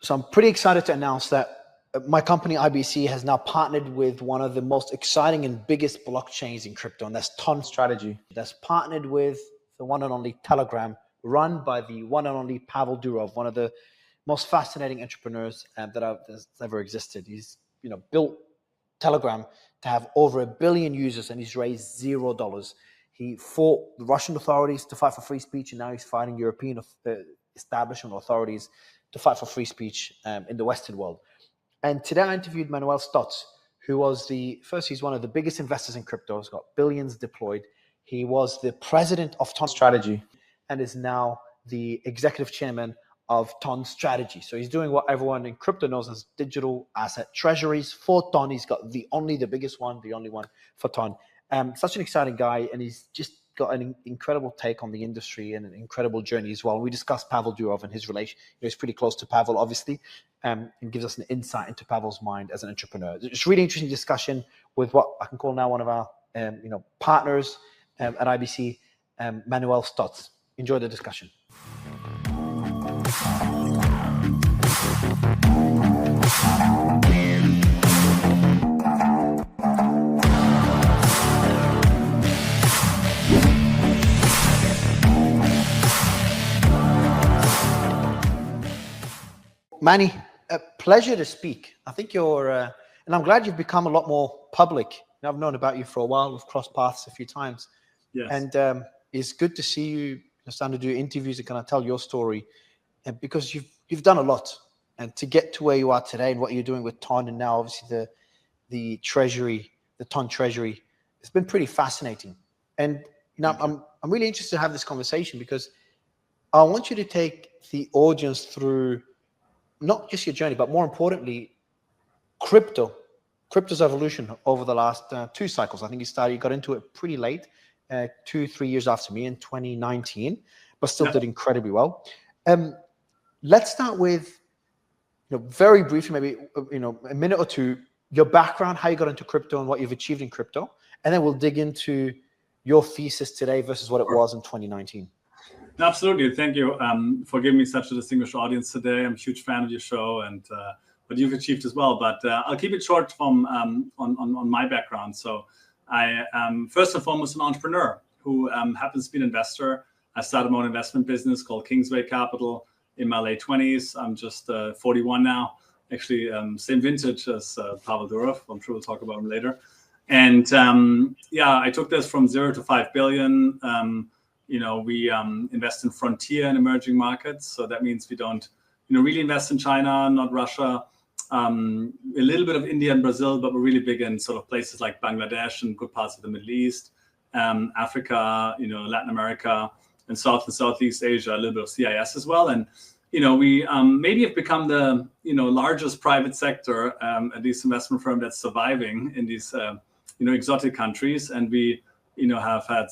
So I'm pretty excited to announce that my company IBC has now partnered with one of the most exciting and biggest blockchains in crypto, and that's Ton Strategy. That's partnered with the one and only Telegram, run by the one and only Pavel Durov, one of the most fascinating entrepreneurs that's ever existed. He's built Telegram to have over 1 billion users, and he's raised $0. He fought the Russian authorities to fight for free speech, and now he's fighting European establishment authorities to fight for free speech in the Western world. And today I interviewed Manuel Stotz, who was he's one of the biggest investors in crypto. He's got billions deployed. He was the president of Ton Strategy and is now the executive chairman of Ton Strategy. So he's doing what everyone in crypto knows as digital asset treasuries for Ton. He's got the only one for Ton. Such an exciting guy, and he's just got an incredible take on the industry and an incredible journey as well. We discussed Pavel Durov and his relation. He's pretty close to Pavel, obviously, and gives us an insight into Pavel's mind as an entrepreneur. It's a really interesting discussion with what I can call now one of our partners at IBC, Manuel Stotz. Enjoy the discussion. Manny, a pleasure to speak. I think and I'm glad you've become a lot more public. I've known about you for a while. We've crossed paths a few times. Yes. And it's good to see you starting to do interviews and kind of tell your story, because you've done a lot. And to get to where you are today and what you're doing with Ton, and now obviously the treasury, the Ton treasury, it's been pretty fascinating. And I'm really interested to have this conversation because I want you to take the audience through not just your journey, but more importantly, crypto's evolution over the last 2 cycles. I think you got into it pretty late, 2-3 years after me in 2019, but still did incredibly well. Let's start with, very briefly, maybe, a minute or two, your background, how you got into crypto and what you've achieved in crypto. And then we'll dig into your thesis today versus what it was in 2019. Absolutely. Thank you for giving me such a distinguished audience today. I'm a huge fan of your show and what you've achieved as well. But I'll keep it short from on my background. So I am first and foremost an entrepreneur who happens to be an investor. I started my own investment business called Kingsway Capital in my late 20s. I'm just 41 now. Actually, same vintage as Pavel Durov. I'm sure we'll talk about him later. And I took this from 0 to 5 billion. We invest in frontier and emerging markets. So that means we don't, really invest in China, not Russia, a little bit of India and Brazil, but we're really big in sort of places like Bangladesh and good parts of the Middle East, Africa, Latin America, and South and Southeast Asia, a little bit of CIS as well. And, we maybe have become the, largest private sector, at least investment firm that's surviving in these, exotic countries. And we, have had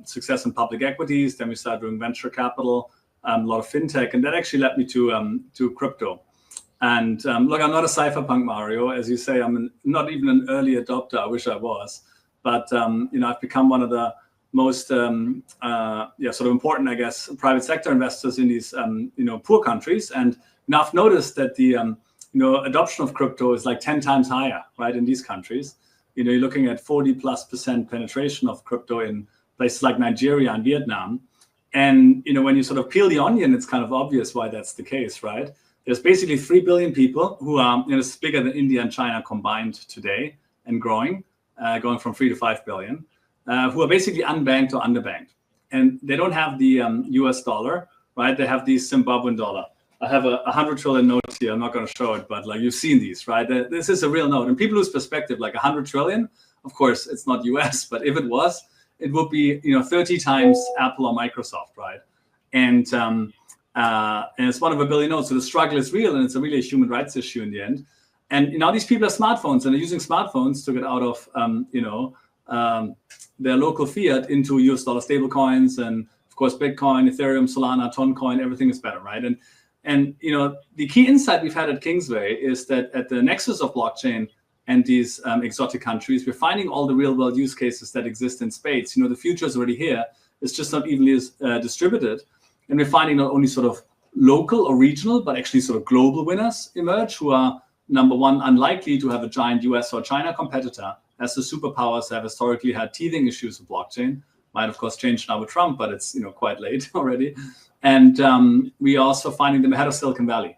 success in public equities. Then we started doing venture capital, a lot of fintech, and that actually led me to crypto. And look, I'm not a cypherpunk Mario, as you say. I'm not even an early adopter. I wish I was, but I've become one of the most sort of important, I guess, private sector investors in these poor countries. And now I've noticed that the adoption of crypto is like 10 times higher, right, in these countries. You're looking at 40+% penetration of crypto in places like Nigeria and Vietnam. And, when you sort of peel the onion, it's kind of obvious why that's the case, right? There's basically 3 billion people who are, it's bigger than India and China combined today and growing, going from 3 to 5 billion, who are basically unbanked or underbanked. And they don't have the US dollar, right? They have the Zimbabwean dollar. I have a 100 trillion note here. I'm not going to show it, but like you've seen these, right? This is a real note. And people lose perspective, like 100 trillion, of course, it's not US, but if it was, it would be, 30 times Apple or Microsoft, right? And it's one of a billion notes. So the struggle is real, and it's really a human rights issue in the end. And now these people have smartphones, and they're using smartphones to get out of, their local fiat into US dollar stable coins. And of course, Bitcoin, Ethereum, Solana, Toncoin, everything is better, right? And the key insight we've had at Kingsway is that at the nexus of blockchain and these exotic countries, we're finding all the real world use cases that exist in spades. The future is already here. It's just not evenly distributed. And we're finding not only sort of local or regional, but actually sort of global winners emerge who are, number one, unlikely to have a giant US or China competitor, as the superpowers have historically had teething issues with blockchain. Might, of course, change now with Trump, but it's quite late already. And we are also finding them ahead of Silicon Valley,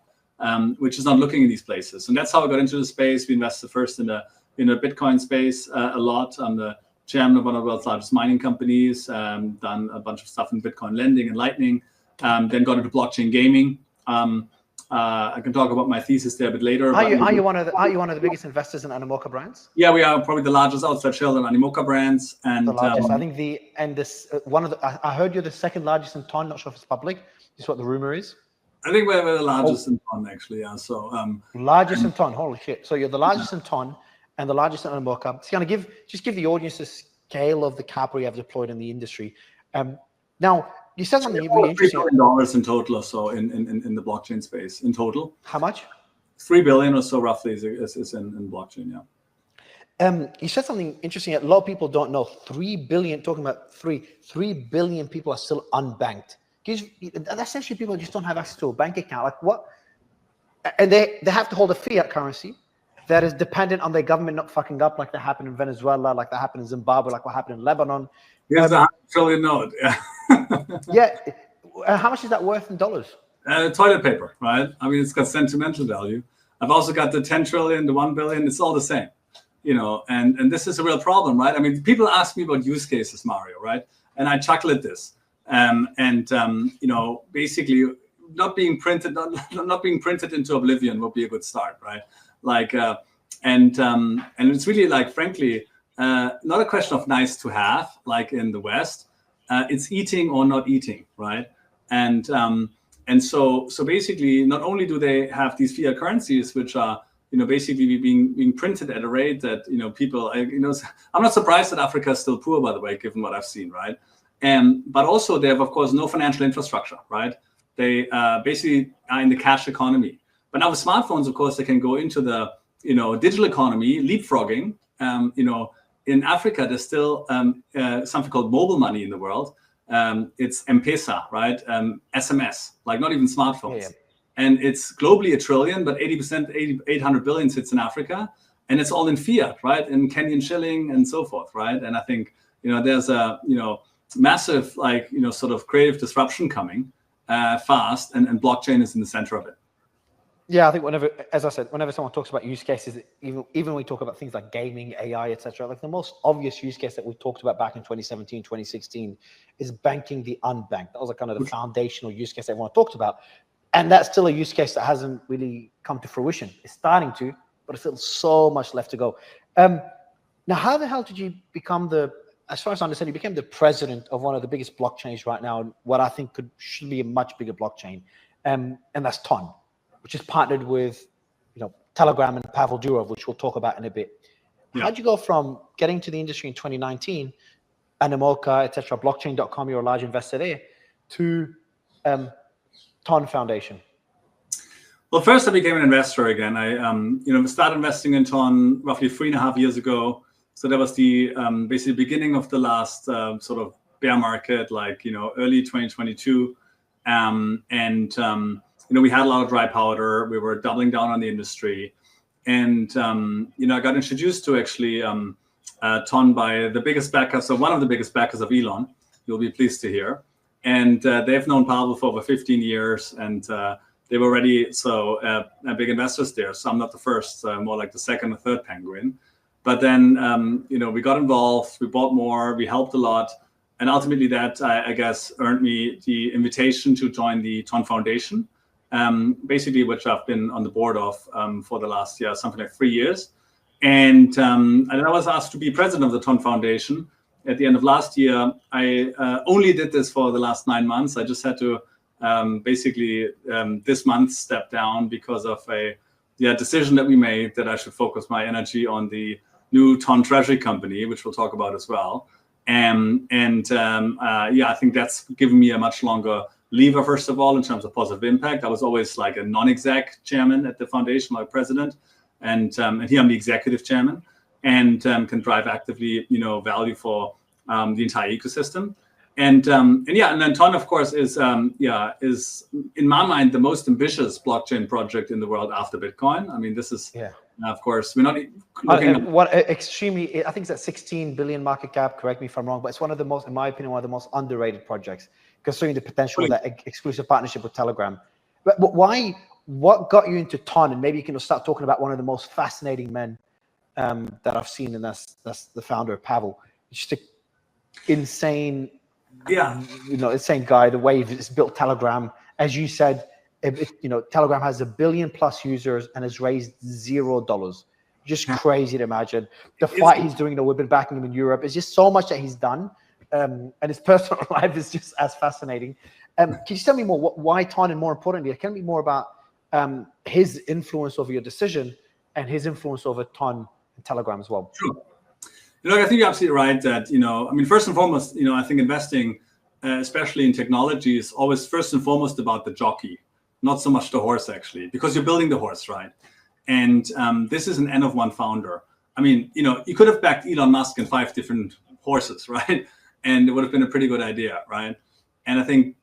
which is not looking in these places. And that's how I got into the space. We invested first in the Bitcoin space a lot. I'm the chairman of one of the world's largest mining companies, done a bunch of stuff in Bitcoin lending and Lightning, then got into blockchain gaming. I can talk about my thesis there a bit later. Are you one of the biggest investors in Animoca Brands? Yeah, we are probably the largest outside shareholder in Animoca Brands, and the largest. I think I heard you're the second largest in ton. Not sure if it's public. This is what the rumor is. I think we're the largest in ton, actually. Yeah. So largest in ton. Holy shit! So you're the largest in ton and the largest in Animoca. It's gonna give the audience a scale of the capital you have deployed in the industry. Now. You said something really interesting. $3 billion in total or so in the blockchain space in total. How much? $3 billion or so roughly is in blockchain, yeah. You said something interesting. A lot of people don't know. 3 billion, talking about 3 billion people are still unbanked. Essentially, people just don't have access to a bank account. Like what? And they have to hold a fiat currency that is dependent on their government not fucking up, like that happened in Venezuela, like that happened in Zimbabwe, like what happened in Lebanon. Here's the $100 trillion note. Yeah. Yeah. How much is that worth in dollars? Toilet paper, right? I mean, it's got sentimental value. I've also got the 10 trillion, the 1 billion. It's all the same, and this is a real problem, right? I mean, people ask me about use cases, Mario, right? And I chuckle at this. Basically not being printed into oblivion would be a good start, right? Like, and it's really like, frankly, not a question of nice to have, like in the West. It's eating or not eating, right? And so basically, not only do they have these fiat currencies, which are basically being printed at a rate that people, I'm not surprised that Africa is still poor, by the way, given what I've seen, right? But also they have, of course, no financial infrastructure, right? They basically are in the cash economy. But now with smartphones, of course, they can go into the digital economy, leapfrogging. In Africa, there's still something called mobile money in the world. It's M-Pesa, right? SMS, like not even smartphones. Yeah. And it's globally $1 trillion, but 800 billion sits in Africa. And it's all in fiat, right? In Kenyan shilling and so forth, right? And I think, there's a, massive, sort of creative disruption coming fast, and blockchain is in the center of it. Yeah, I think as I said, whenever someone talks about use cases, even when we talk about things like gaming, AI, etc., like the most obvious use case that we talked about back in 2017, 2016 is banking the unbanked. That was like kind of the foundational use case everyone talked about. And that's still a use case that hasn't really come to fruition. It's starting to, but it's still so much left to go. Now, how the hell did you become as far as I understand, you became the president of one of the biggest blockchains right now, what I think should be a much bigger blockchain, and that's Ton, which is partnered with, Telegram and Pavel Durov, which we'll talk about in a bit. Yeah. How'd you go from getting to the industry in 2019, Animoca, etc., blockchain.com, you're a large investor there, to Ton Foundation? Well, first I became an investor again. I started investing in Ton roughly 3.5 years ago. So that was the basically beginning of the last sort of bear market, like early 2022, we had a lot of dry powder. We were doubling down on the industry, and I got introduced to actually Ton by the biggest backer, so one of the biggest backers of Elon. You'll be pleased to hear, and they've known Pavel for over 15 years, and they were already big investors there. So I'm not the first, more like the second or third penguin. But then, we got involved, we bought more, we helped a lot. And ultimately that, I guess, earned me the invitation to join the Ton Foundation, basically, which I've been on the board of for the last, something like 3 years. And I was asked to be president of the Ton Foundation at the end of last year. I only did this for the last 9 months. I just had to this month step down because of a decision that we made that I should focus my energy on the new Ton Treasury Company, which we'll talk about as well. I think that's given me a much longer lever, first of all, in terms of positive impact. I was always like a non-exec chairman at the foundation, like president, and here I'm the executive chairman, and can drive actively, value for the entire ecosystem. And then Ton, of course, is in my mind the most ambitious blockchain project in the world after Bitcoin. I mean, this is of course we're not looking extremely. I think it's at 16 billion market cap. Correct me if I'm wrong, but it's one of the most, in my opinion, one of the most underrated projects, considering the potential of that exclusive partnership with Telegram. But why? What got you into Ton? And maybe you can start talking about one of the most fascinating men that I've seen, and that's the founder of Pavel. Just an insane. Insane guy. The way he's built Telegram, as you said, Telegram has 1 billion plus users and has raised $0. Just crazy to imagine. The fight he's doing, we've been backing him in Europe. It's just so much that he's done, and his personal life is just as fascinating. Can you tell me more? Why Ton, and more importantly, can be more about his influence over your decision and his influence over Ton and Telegram as well? Sure. I think you're absolutely right that, I mean, first and foremost, I think investing, especially in technology, is always first and foremost about the jockey, not so much the horse, actually, because you're building the horse, right? And this is an N of one founder. I mean, you could have backed Elon Musk and 5 different horses, right? And it would have been a pretty good idea, right? And I think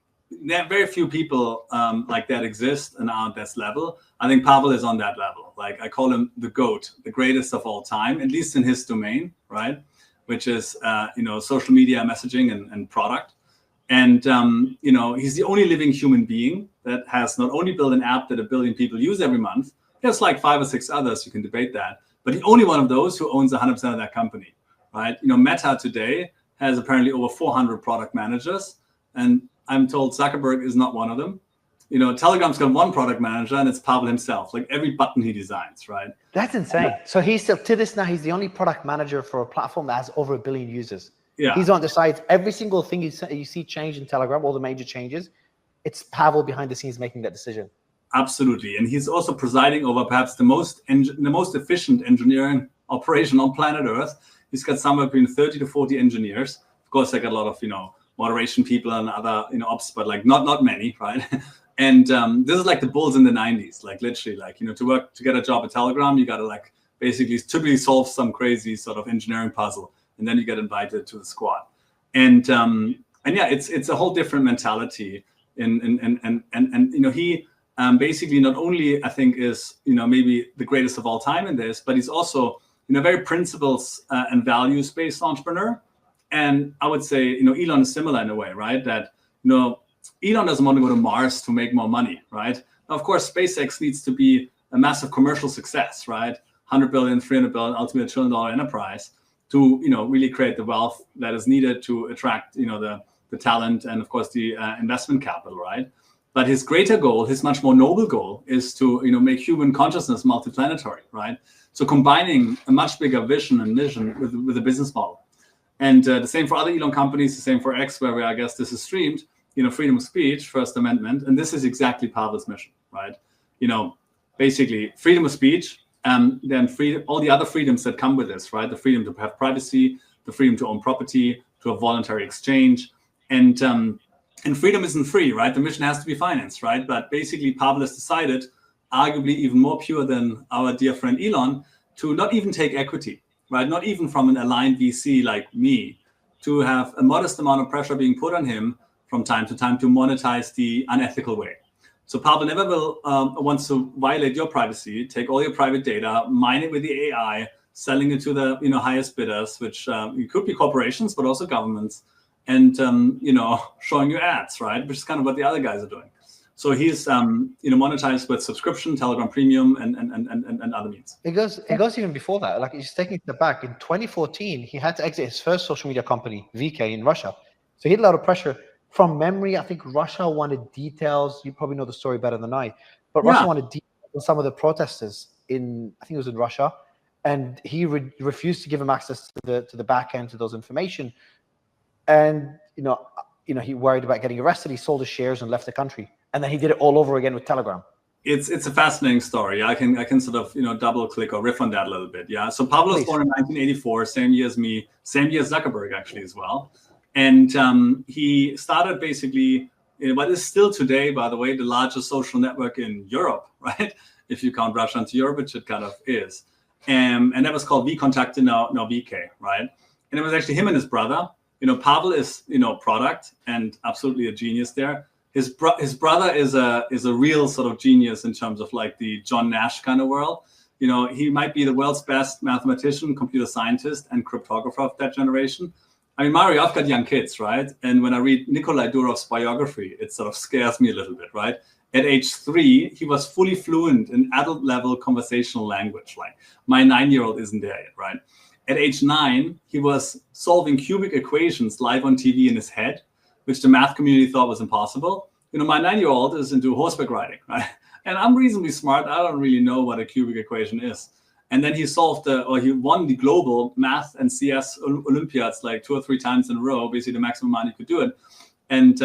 very few people like that exist and are at this level. I think Pavel is on that level. Like, I call him the GOAT, the greatest of all time, at least in his domain, right? Which is, social media messaging and product. And, he's the only living human being that has not only built an app that 1 billion people use every month. There's like 5 or 6 others, you can debate that, but the only one of those who owns 100% of that company, right? Meta today has apparently over 400 product managers, and I'm told Zuckerberg is not one of them. Telegram's got one product manager, and it's Pavel himself. Like, every button he designs, right? That's insane. So he's still, to this now, he's the only product manager for a platform that has over 1 billion users. Yeah. He's on the side. Every single thing you see change in Telegram, all the major changes, it's Pavel behind the scenes making that decision. Absolutely, and he's also presiding over perhaps the most efficient engineering operation on planet Earth. He's got somewhere between 30 to 40 engineers. Of course, they got a lot of moderation people and other ops, but like not many, right? And this is like the bulls in the 90s, like literally, like to get a job at Telegram, you got to like basically typically solve some crazy sort of engineering puzzle, and then you get invited to the squad. And yeah, it's a whole different mentality. And he basically not only, I think, is maybe the greatest of all time in this, but he's also very principles and values based entrepreneur. And I would say Elon is similar in a way, right? That Elon doesn't want to go to Mars to make more money, right? Now, of course, SpaceX needs to be a massive commercial success, right? 100 billion, 300 billion, ultimately $1 trillion enterprise to really create the wealth that is needed to attract the talent and of course the investment capital, right? But his greater goal, his much more noble goal, is to make human consciousness multiplanetary, right? So combining a much bigger vision and mission with a business model. And the same for other Elon companies, the same for X, where I guess this is streamed, freedom of speech, First Amendment. And this is exactly Pavel's mission, right? Basically freedom of speech, then all the other freedoms that come with this, right? The freedom to have privacy, the freedom to own property, to have voluntary exchange. And freedom isn't free, right? The mission has to be financed, right? But basically Pavel has decided, arguably even more pure than our dear friend Elon, to not even take equity, right? Not even from an aligned VC like me, to have a modest amount of pressure being put on him from time to time to monetize the unethical way. So Pavel never will wants to violate your privacy, take all your private data, mine it with the AI, selling it to the highest bidders, which could be corporations, but also governments, and showing you ads, right? Which is kind of what the other guys are doing. So he's monetized with subscription, Telegram Premium, and other means. It goes even before that. Like, he's taking it back. In 2014, he had to exit his first social media company, VK, in Russia. So he had a lot of pressure. From memory, I think Russia wanted details. You probably know the story better than I. But Russia wanted details on some of the protesters I think it was in Russia, and he refused to give him access to the back end to those information. And he worried about getting arrested. He sold his shares and left the country. And then he did it all over again with Telegram. It's a fascinating story. I can sort of double click or riff on that a little bit. Yeah. So Pavel was born in 1984, same year as me, same year as Zuckerberg actually as well. And he started basically, but is still today, by the way, the largest social network in Europe, right? If you count Russia into Europe, which it kind of is. And that was called VKontakte, now VK, right? And it was actually him and his brother Pavel is, product and absolutely a genius there. His brother is a real sort of genius in terms of like the John Nash kind of world. He might be the world's best mathematician, computer scientist, and cryptographer of that generation. I mean, Mario, I've got young kids, right? And when I read Nikolai Durov's biography, it sort of scares me a little bit, right? At age 3, he was fully fluent in adult level conversational language. Like my 9-year-old isn't there yet, right? At age 9, he was solving cubic equations live on TV in his head, which the math community thought was impossible. My 9-year-old is into horseback riding, right? And I'm reasonably smart. I don't really know what a cubic equation is. And then he he won the global math and CS Olympiads like 2 or 3 times in a row, basically the maximum amount he could do it. And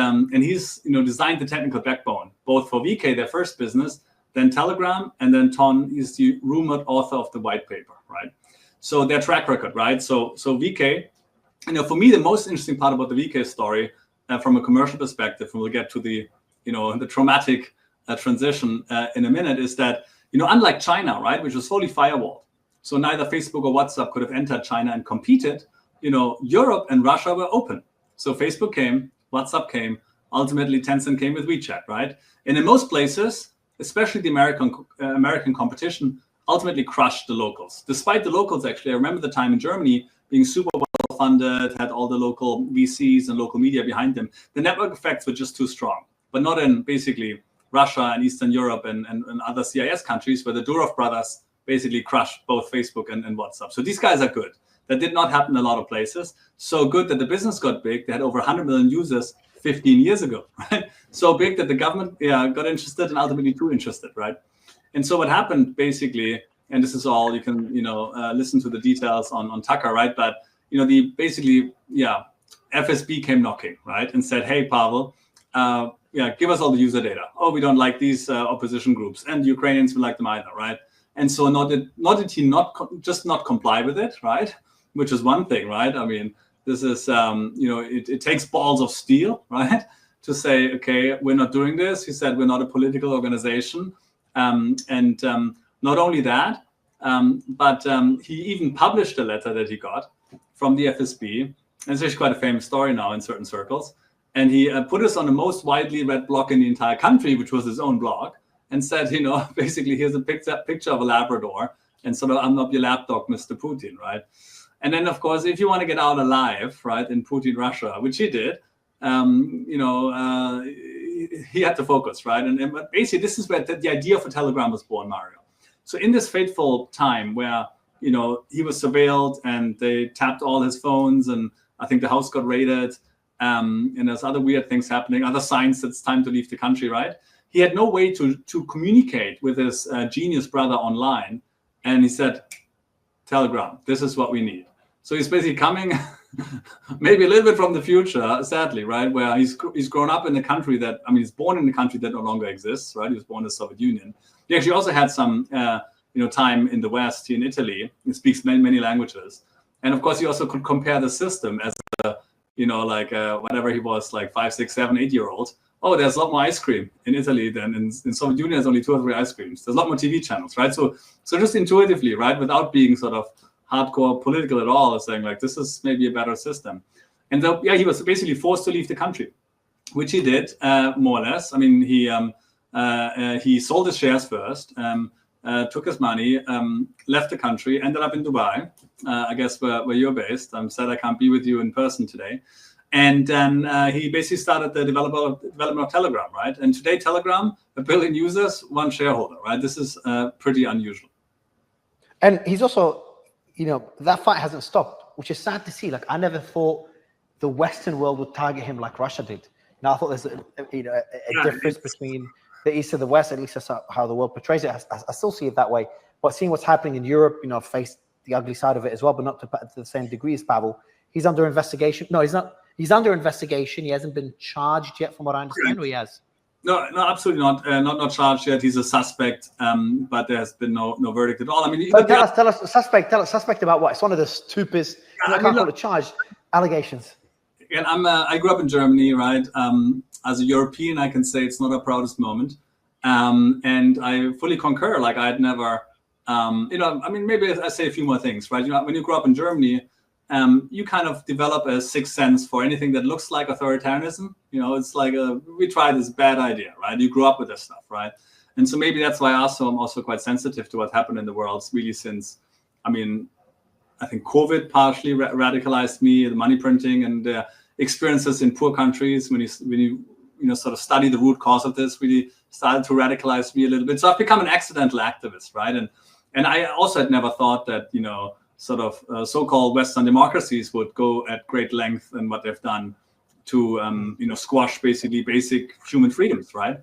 he's designed the technical backbone, both for VK, their first business, then Telegram, and then Ton is the rumored author of the white paper, right? So their track record, right? So VK, for me, the most interesting part about the VK story from a commercial perspective, and we'll get to the the traumatic transition in a minute, is that unlike China, right, which was fully firewalled, so neither Facebook or WhatsApp could have entered China and competed. Europe and Russia were open. So Facebook came, WhatsApp came, ultimately Tencent came with WeChat, right? And in most places, especially the American competition, ultimately crushed the locals. Despite the locals, actually, I remember the time in Germany being super well funded, had all the local VCs and local media behind them. The network effects were just too strong, but not in basically Russia and Eastern Europe and other CIS countries where the Durov brothers basically crushed both Facebook and WhatsApp. So these guys are good. That did not happen in a lot of places. So good that the business got big. They had over 100 million users 15 years ago, right? So big that the government got interested and ultimately too interested, right? And so what happened basically, and this is all, you can listen to the details on Tucker, right? But FSB came knocking, right, and said, hey, Pavel, give us all the user data. Oh, we don't like these opposition groups, and the Ukrainians will like them either, right? And so not did he not comply with it, right? Which is one thing, right? I mean, this is it takes balls of steel, right, to say, okay, we're not doing this. He said we're not a political organization, and not only that, but he even published a letter that he got from the FSB, and it's actually quite a famous story now in certain circles. And he put us on the most widely read blog in the entire country, which was his own blog, and said, basically, here's a picture of a Labrador, and sort of, I'm not your lapdog, Mr. Putin, right? And then, of course, if you want to get out alive, right, in Putin Russia, which he did, he had to focus, right? And basically, this is where the idea for Telegram was born, Mario. So in this fateful time where, he was surveilled and they tapped all his phones, and I think the house got raided, and there's other weird things happening, other signs that it's time to leave the country, right? He had no way to communicate with his genius brother online. And he said, Telegram, this is what we need. So he's basically coming maybe a little bit from the future, sadly, right? Where he's grown up in a country that, he's born in a country that no longer exists, right? He was born in the Soviet Union. He actually also had some, time in the West, in Italy. He speaks many languages. And of course, he also could compare the system as whatever he was, like 5, 6, 7, 8-year-old. Oh, there's a lot more ice cream in Italy than in Soviet Union. There's only 2 or 3 ice creams. There's a lot more TV channels, right? So just intuitively, right, without being sort of hardcore political at all, saying like, this is maybe a better system. And he was basically forced to leave the country, which he did more or less. I mean, he sold his shares first, took his money, left the country, ended up in Dubai, I guess where you're based. I'm sad I can't be with you in person today. And then he basically started the development of Telegram, right? And today, Telegram, 1 billion users, 1 shareholder, right? This is pretty unusual. And he's also, that fight hasn't stopped, which is sad to see. Like, I never thought the Western world would target him like Russia did. I thought there's a difference between the East and the West. At least that's how the world portrays it. I still see it that way. But seeing what's happening in Europe, I've faced the ugly side of it as well, but not to the same degree as Pavel. He's under investigation. No, he's not. He's under investigation. He hasn't been charged yet, from what I understand, or he has? No, absolutely not. Not charged yet. He's a suspect, but there has been no verdict at all. I mean, tell us, suspect about what? It's one of the stupidest. I can't call it charged. Allegations. Again, I grew up in Germany, right? As a European, I can say it's not our proudest moment, and I fully concur. Like, I had never, maybe I say a few more things, right? When you grow up in Germany, you kind of develop a sixth sense for anything that looks like authoritarianism. It's like we tried this bad idea, right? You grew up with this stuff, right? And so maybe that's why I'm also quite sensitive to what happened in the world, really, since, I think COVID partially radicalized me, the money printing and experiences in poor countries. When you sort of study the root cause of this, really started to radicalize me a little bit. So I've become an accidental activist, right? And I also had never thought that, sort of so-called Western democracies would go at great length in what they've done to, squash basically basic human freedoms, right?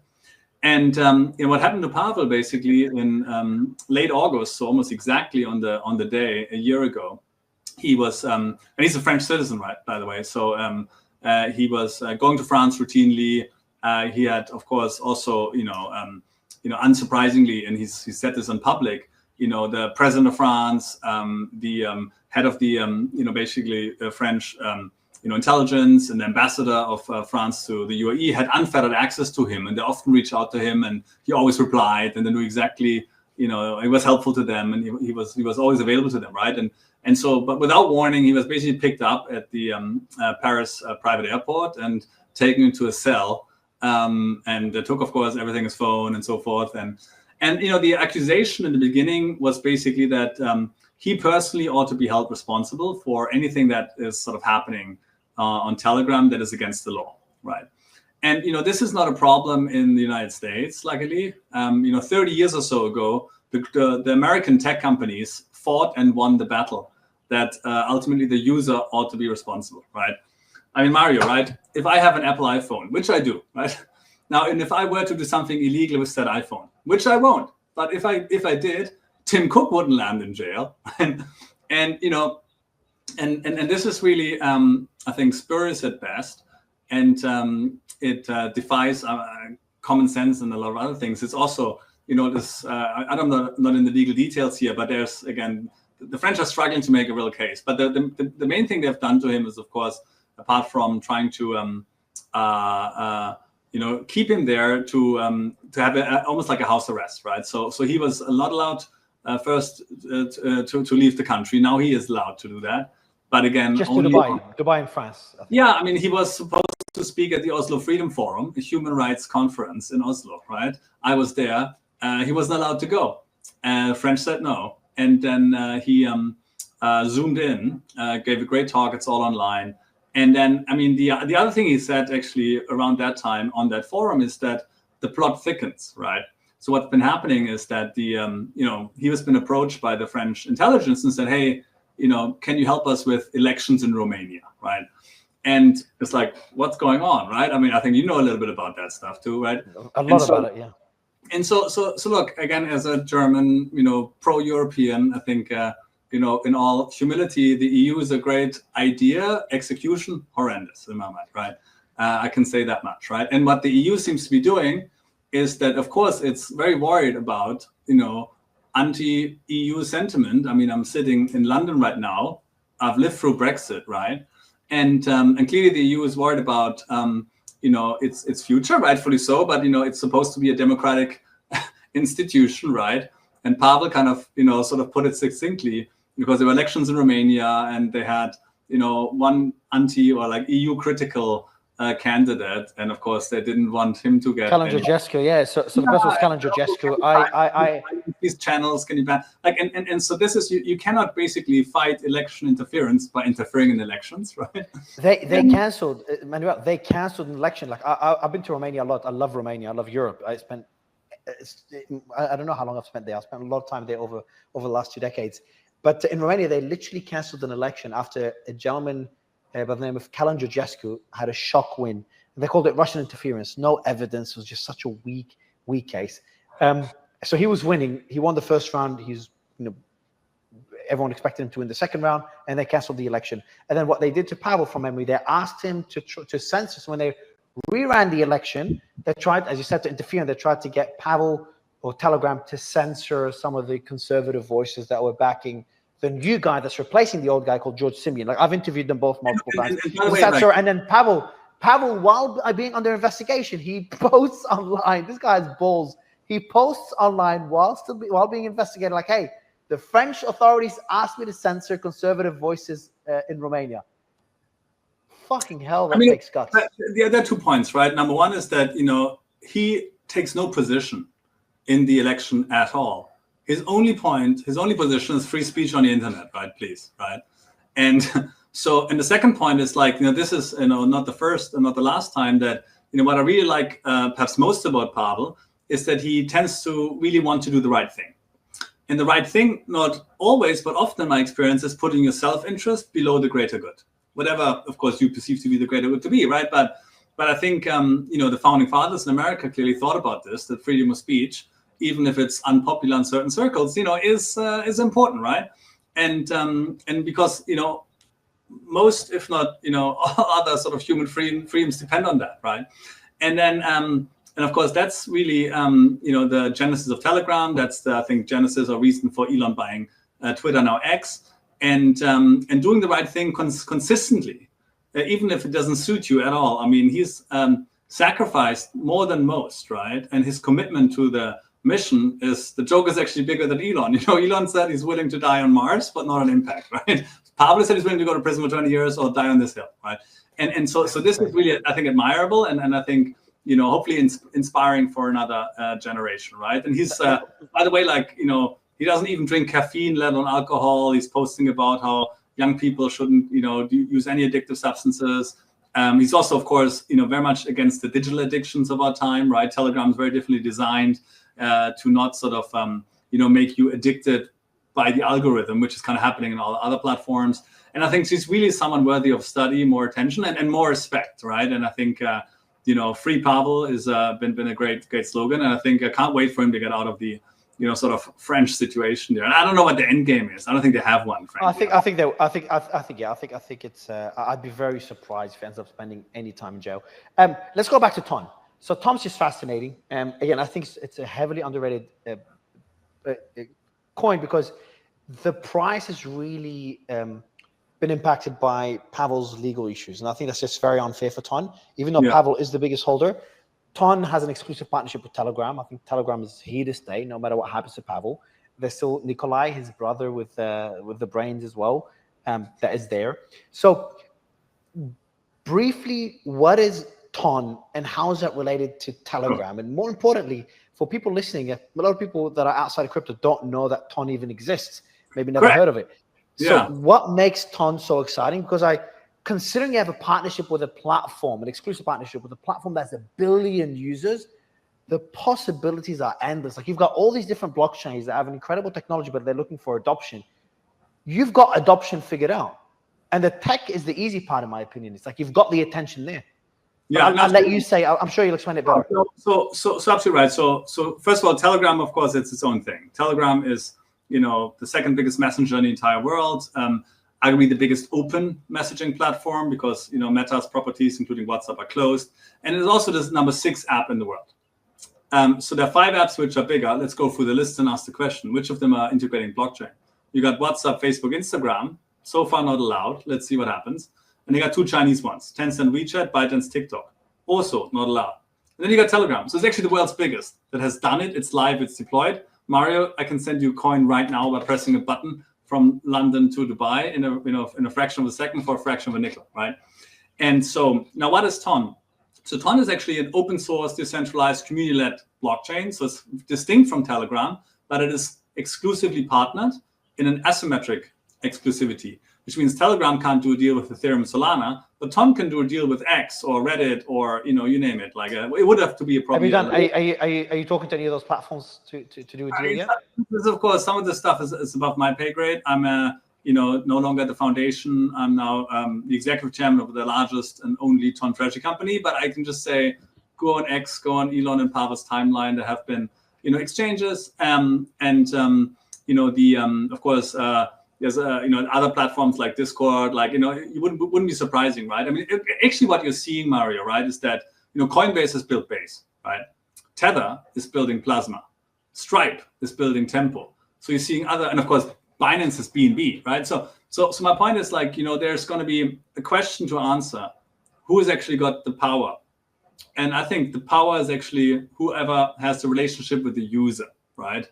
And what happened to Pavel basically in late August, so almost exactly on the day a year ago, he was, and he's a French citizen, right? By the way, so he was going to France routinely. He had, of course, also, unsurprisingly, and he said this in public, the president of France, the head of the, basically French, intelligence, and the ambassador of France to the UAE had unfettered access to him, and they often reached out to him, and he always replied, and they knew exactly, it was helpful to them, and he was always available to them, right? And so, but without warning, he was basically picked up at the Paris private airport and taken into a cell, and they took, of course, everything, his phone and so forth, and the accusation in the beginning was basically that he personally ought to be held responsible for anything that is sort of happening on Telegram that is against the law, right? And this is not a problem in the United States, luckily. 30 years or so ago, the American tech companies fought and won the battle that ultimately the user ought to be responsible, right? Mario, right? If I have an Apple iPhone, which I do, right? Now, and if I were to do something illegal with that iPhone, which I won't, but if I did, Tim Cook wouldn't land in jail, and this is really, I think, spurious at best, and it defies common sense and a lot of other things. It's also, this. I'm not in the legal details here, but there's, again, the French are struggling to make a real case. But the main thing they've done to him is, of course, apart from trying to keep him there to have almost like a house arrest, right? So he was not allowed first to leave the country. Now he is allowed to do that, but again, just only Dubai in France. Yeah, he was supposed to speak at the Oslo Freedom Forum, a human rights conference in Oslo, right? I was there. He wasn't allowed to go. French said no, and then he zoomed in, gave a great talk. It's all online. And then, the other thing he said actually around that time on that forum is that the plot thickens, right? So what's been happening is that he has been approached by the French intelligence and said, hey, can you help us with elections in Romania, right? And it's like, what's going on, right? I think you know a little bit about that stuff too, right? A lot about it, yeah. And so look, again, as a German, pro-European, I think, in all humility, the EU is a great idea, execution, horrendous in my mind, right? I can say that much, right? And what the EU seems to be doing is that, of course, it's very worried about, anti-EU sentiment. I'm sitting in London right now. I've lived through Brexit, right? And clearly the EU is worried about, its future, rightfully so, but, it's supposed to be a democratic institution, right? And Pavel kind of, sort of put it succinctly, because there were elections in Romania and they had, one anti or like EU critical candidate, and of course they didn't want him to get Kalingegescu, yeah. So the person was Kalingegescu. I these channels can you ban and so this is you cannot basically fight election interference by interfering in elections, right? They cancelled, Manuel. They cancelled an election. Like I've been to Romania a lot. I love Romania. I love Europe. I don't know how long I've spent there. I spent a lot of time there over the last 2 decades. But in Romania, they literally cancelled an election after a gentleman by the name of Kalingegescu had a shock win. And they called it Russian interference. No evidence. It was just such a weak case. So he was winning. He won the first round. Everyone expected him to win the second round, and they cancelled the election. And then what they did to Pavel, from memory, they asked him to censor. So when they reran the election, they tried, as you said, to interfere, and they tried to get Pavel or Telegram to censor some of the conservative voices that were backing the new guy that's replacing the old guy called George Simeon. Like I've interviewed them both multiple times. And then Pavel, while being under investigation, he posts online. This guy has balls. He posts online while being investigated, like, hey, The French authorities asked me to censor conservative voices in Romania. Fucking hell, that takes guts. There are 2 points, right? Number one is that, he takes no position in the election at all. His only position is free speech on the internet, right? Please, right? And and the second point is like, this is, not the first and not the last time that, what I really like perhaps most about Pavel is that he tends to really want to do the right thing. And the right thing, not always, but often in my experience, is putting your self-interest below the greater good. Whatever, of course, you perceive to be the greater good to be, right? But I think, the founding fathers in America clearly thought about this, that freedom of speech, even if it's unpopular in certain circles, is important, right? And because, most, if not, other sort of human freedoms depend on that, right? And then, and of course, that's really, the genesis of Telegram. That's the, I think, genesis or reason for Elon buying Twitter, now X. And doing the right thing consistently, even if it doesn't suit you at all. I mean, he's sacrificed more than most, right? And his commitment to the mission the joke is actually bigger than Elon. Elon said he's willing to die on Mars, but not on impact, right? Pavel said he's willing to go to prison for 20 years or die on this hill, right? And so this is really, I think, admirable, and I think, hopefully inspiring for another generation, right? And he's, by the way, like, he doesn't even drink caffeine, let alone alcohol. He's posting about how young people shouldn't, use any addictive substances. He's also, of course, very much against the digital addictions of our time, right? Telegram is very differently designed to not sort of, make you addicted by the algorithm, which is kind of happening in all other platforms. And I think she's really someone worthy of study, more attention, and more respect, right? And I think, Free Pavel has been a great slogan. And I think I can't wait for him to get out of the, sort of French situation there. And I don't know what the end game is. I don't think they have one. Frankly. I think it's. I'd be very surprised if he ends up spending any time in jail. Let's go back to Ton. So Tom's just fascinating. Again, I think it's a heavily underrated coin because the price has really been impacted by Pavel's legal issues, and I think that's just very unfair for Ton. Even though Pavel is the biggest holder, Ton has an exclusive partnership with Telegram. I think Telegram is here to stay, no matter what happens to Pavel. There's still Nikolai, his brother, with the brains as well, that is there. So, briefly, what is Ton, and how is that related to Telegram? And more importantly, for people listening, a lot of people that are outside of crypto don't know that Ton even exists. Maybe never heard of it. So, what makes Ton so exciting? Because considering you have a partnership with a platform, an exclusive partnership with a platform that's 1 billion users, the possibilities are endless. Like, you've got all these different blockchains that have an incredible technology, but they're looking for adoption. You've got adoption figured out. And the tech is the easy part, in my opinion. It's like you've got the attention there. Yeah, I'll let you say. I'm sure you'll explain it better. So absolutely right. So first of all, Telegram, of course, it's its own thing. Telegram is, the second biggest messenger in the entire world. Arguably the biggest open messaging platform because, Meta's properties, including WhatsApp, are closed. And it's also the number 6 app in the world. So there are 5 apps which are bigger. Let's go through the list and ask the question, which of them are integrating blockchain? You got WhatsApp, Facebook, Instagram. So far not allowed. Let's see what happens. And you got 2 Chinese ones, Tencent WeChat, ByteDance TikTok. Also not allowed. And then you got Telegram. So it's actually the world's biggest that has done it. It's live, it's deployed. Mario, I can send you a coin right now by pressing a button from London to Dubai in a fraction of a second for a fraction of a nickel, right? And so now what is Ton? So Ton is actually an open source, decentralized, community-led blockchain. So it's distinct from Telegram, but it is exclusively partnered in an asymmetric exclusivity, which means Telegram can't do a deal with Ethereum and Solana, but Ton can do a deal with X or Reddit or, you name it. Like it would have to be a problem. Have you done? Are you talking to any of those platforms to do a deal yet? Of course, some of the stuff is above my pay grade. I'm no longer at the foundation. I'm now the executive chairman of the largest and only Ton treasury company. But I can just say, go on X, go on Elon and Pavel's timeline. There have been, exchanges, of course. There's other platforms like Discord, like you wouldn't be surprising, right? I mean, actually, what you're seeing, Mario, right, is that Coinbase has built Base, right? Tether is building Plasma, Stripe is building Tempo. So you're seeing other, and of course, Binance is BNB, right? So my point is like there's going to be a question to answer: who has actually got the power? And I think the power is actually whoever has the relationship with the user, right?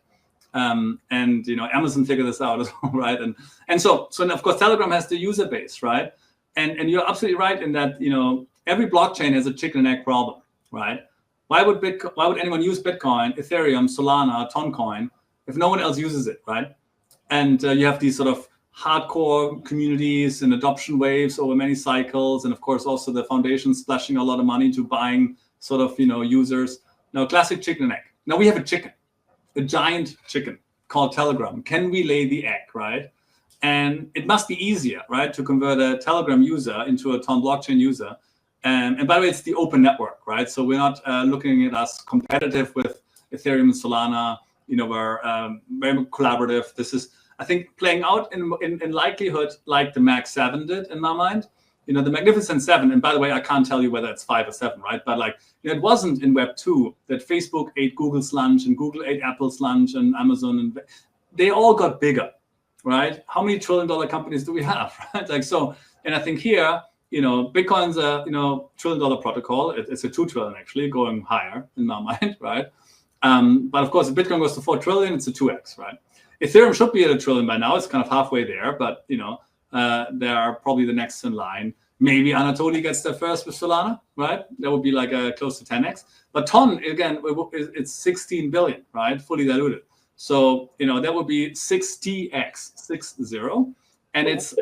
And Amazon figured this out as well, right? And so of course Telegram has the user base, right? And you're absolutely right in that every blockchain has a chicken and egg problem, right? Why would anyone use Bitcoin, Ethereum, Solana, Toncoin if no one else uses it, right? And you have these sort of hardcore communities and adoption waves over many cycles, and of course also the foundation splashing a lot of money to buying sort of users. Now, classic chicken and egg. Now we have a chicken, a giant chicken called Telegram. Can we lay the egg, right? And it must be easier, right, to convert a Telegram user into a Ton blockchain user. And by the way, it's the open network, right? So we're not looking at us competitive with Ethereum and Solana. We're very collaborative. This is, I think, playing out in likelihood like the Mag 7 did in my mind. The Magnificent 7, and by the way, I can't tell you whether it's 5 or 7, right? But it wasn't in Web 2 that Facebook ate Google's lunch and Google ate Apple's lunch and Amazon, and they all got bigger, right? How many $1 trillion companies do we have, right? And I think here, Bitcoin's a $1 trillion protocol. It's a 2 trillion actually, going higher in my mind, right? But of course, if Bitcoin goes to 4 trillion, it's a 2x, right? Ethereum should be at $1 trillion by now. It's kind of halfway there, but they are probably the next in line. Maybe Anatoly gets there first with Solana, right? That would be like a close to 10x. But Ton, again, it's 16 billion, right? Fully diluted. So that would be 60x, 60. And it's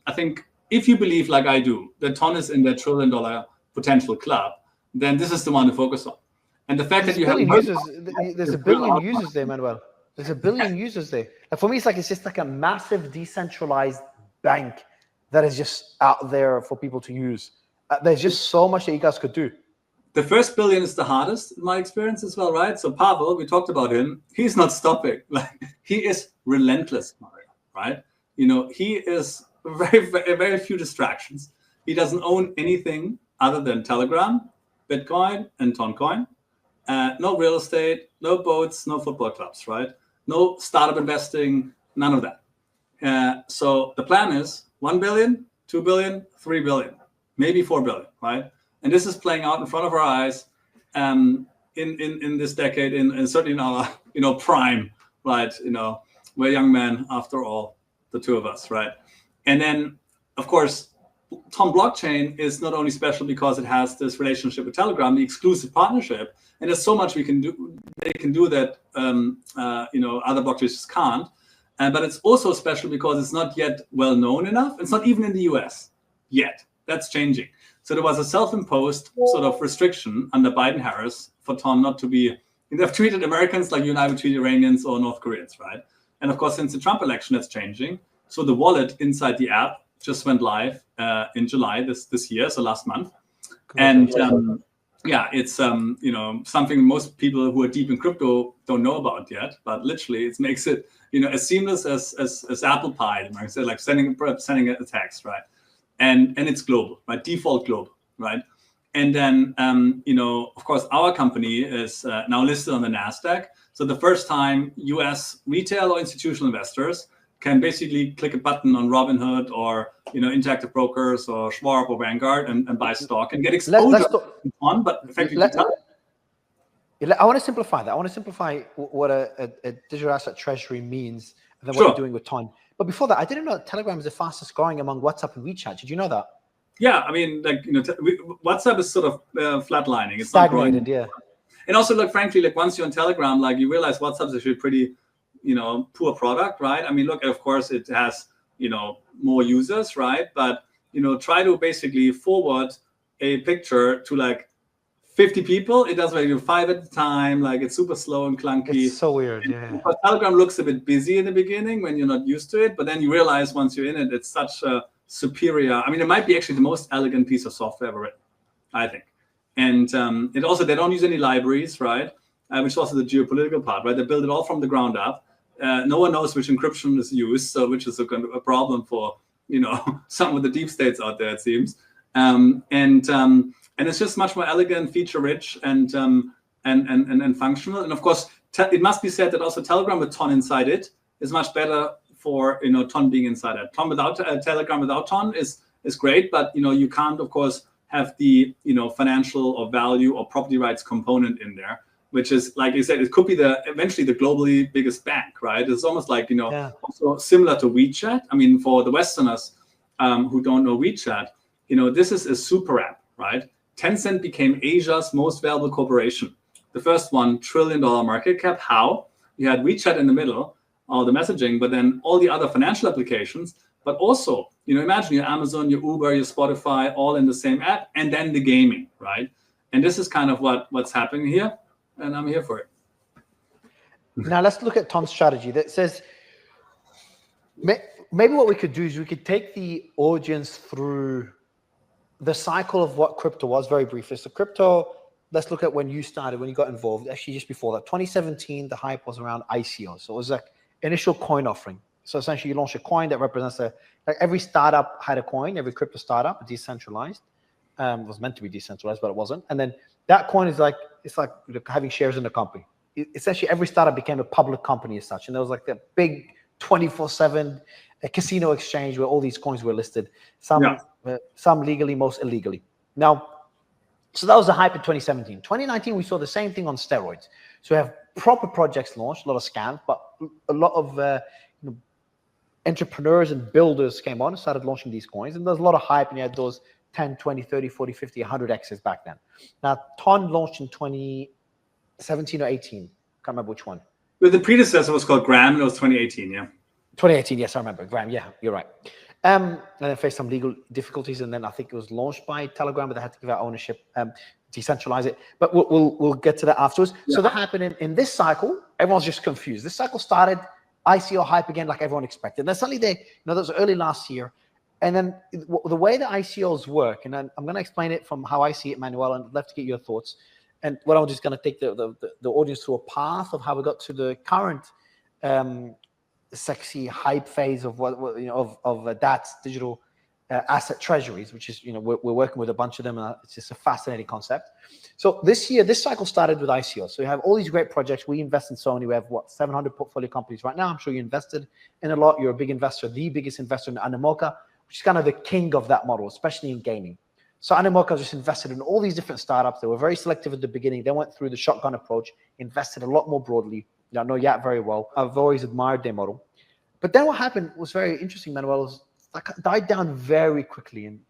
I think if you believe like I do that Ton is in the $1 trillion potential club, then this is the one to focus on. And the fact that you have there's a billion users there, Manuel. There's a billion users there. And for me, it's just like a massive decentralized bank that is just out there for people to use. There's just so much that you guys could do. The first billion is the hardest in my experience as well, right? So Pavel, we talked about him. He's not stopping. He is relentless, Mario, right? He is very, very, very few distractions. He doesn't own anything other than Telegram, Bitcoin, and Toncoin. No real estate, no boats, no football clubs, right? No startup investing, none of that. So the plan is 1 billion, 2 billion, 3 billion, maybe 4 billion, right? And this is playing out in front of our eyes in this decade, and certainly in our prime, right? We're young men after all, the two of us, right? And then, of course, Ton blockchain is not only special because it has this relationship with Telegram, the exclusive partnership, and there's so much we can do. They can do that, other blockchains can't. But it's also special because it's not yet well known enough. It's not even in the US yet. That's changing. So there was a self-imposed sort of restriction under Biden-Harris for Ton not to be. They've treated Americans like you and I would treat Iranians or North Koreans, right? And of course, since the Trump election, that's changing. So the wallet inside the app just went live in July this year, so last month. And it's something most people who are deep in crypto don't know about yet. But literally, it makes it as seamless as Apple Pie, like sending a text, right? And it's global, right? Default global, right? And then of course, our company is now listed on the Nasdaq. So the first time U.S. retail or institutional investors can basically click a button on Robinhood or Interactive Brokers or Schwab or Vanguard and buy stock and get exposure on, but effectively. I want to simplify that. I want to simplify what a digital asset treasury means and then what you're doing with Ton. But before that, I didn't know that Telegram is the fastest growing among WhatsApp and WeChat. Did you know that? Yeah, I mean, WhatsApp is sort of flatlining. It's stagnated, not growing. Yeah. And also, frankly, once you're on Telegram, you realize WhatsApp is actually a pretty, poor product, right? I mean, look, of course, it has, more users, right? But, try to basically forward a picture to 50 people. It does do 5 at a time. It's super slow and clunky. It's so weird, yeah. But Telegram looks a bit busy in the beginning when you're not used to it. But then you realize once you're in it, it's such a superior. I mean, it might be actually the most elegant piece of software ever written, I think. And it also, they don't use any libraries, right? Which is also the geopolitical part, right? They build it all from the ground up. No one knows which encryption is used, so which is a problem for some of the deep states out there, it seems. And it's just much more elegant, feature-rich, and functional. And of course, it must be said that also Telegram with Ton inside it is much better for Ton being inside it. Ton without Telegram without Ton is great, but you can't, of course, have the financial or value or property rights component in there, which is, like you said, it could be eventually the globally biggest bank, right? It's almost like, also similar to WeChat. I mean, for the Westerners who don't know WeChat, this is a super app, right? Tencent became Asia's most valuable corporation. The first $1 trillion market cap. How? You had WeChat in the middle, all the messaging, but then all the other financial applications, but also, imagine your Amazon, your Uber, your Spotify, all in the same app, and then the gaming, right? And this is kind of what's happening here, and I'm here for it. Now let's look at Tom's strategy that says, maybe what we could do is we could take the audience through the cycle of what crypto was very briefly. So crypto, let's look at when you started, when you got involved. Actually, just before that, 2017, the hype was around ICO. So it was like initial coin offering. So essentially, you launch a coin that represents like every startup had a coin, every crypto startup, decentralized. It was meant to be decentralized, but it wasn't. And then that coin is like, it's like having shares in the company. Essentially, every startup became a public company as such. And there was like that big 24/7 casino exchange where all these coins were listed. Some legally, most illegally. Now, so that was the hype in 2017. 2019, we saw the same thing on steroids. So we have proper projects launched, a lot of scams, but a lot of entrepreneurs and builders came on and started launching these coins. And there's a lot of hype, and you had those 10, 20, 30, 40, 50, 100 X's back then. Now, Ton launched in 2017 or 18. Can't remember which one. But the predecessor was called Gram, and it was 2018, yeah. 2018, yes, I remember. Gram, yeah, you're right. And then faced some legal difficulties, and then I think it was launched by Telegram, but they had to give out ownership, decentralize it. But we'll get to that afterwards. Yeah. So that happened in this cycle. Everyone's just confused. This cycle started ICO hype again, like everyone expected. And then suddenly that was early last year. And then the way the ICOs work, and I'm going to explain it from how I see it, Manuel, and I'd love to get your thoughts. And what I'm just going to take the audience through a path of how we got to the current sexy hype phase of of DATS, digital asset treasuries, which is we're working with a bunch of them. It's just a fascinating concept. So this cycle started with ICO. So we have all these great projects. We invest in Sony. We have 700 portfolio companies right now. I'm sure you invested in a lot. You're a big investor, the biggest investor in Animoca, which is kind of the king of that model, especially in gaming. So Animoca just invested in all these different startups. They were very selective at the beginning. They went through the shotgun approach, invested a lot more broadly. I know Yat very well. I've always admired their model. But then what happened was very interesting, Manuel, was that died down very quickly. And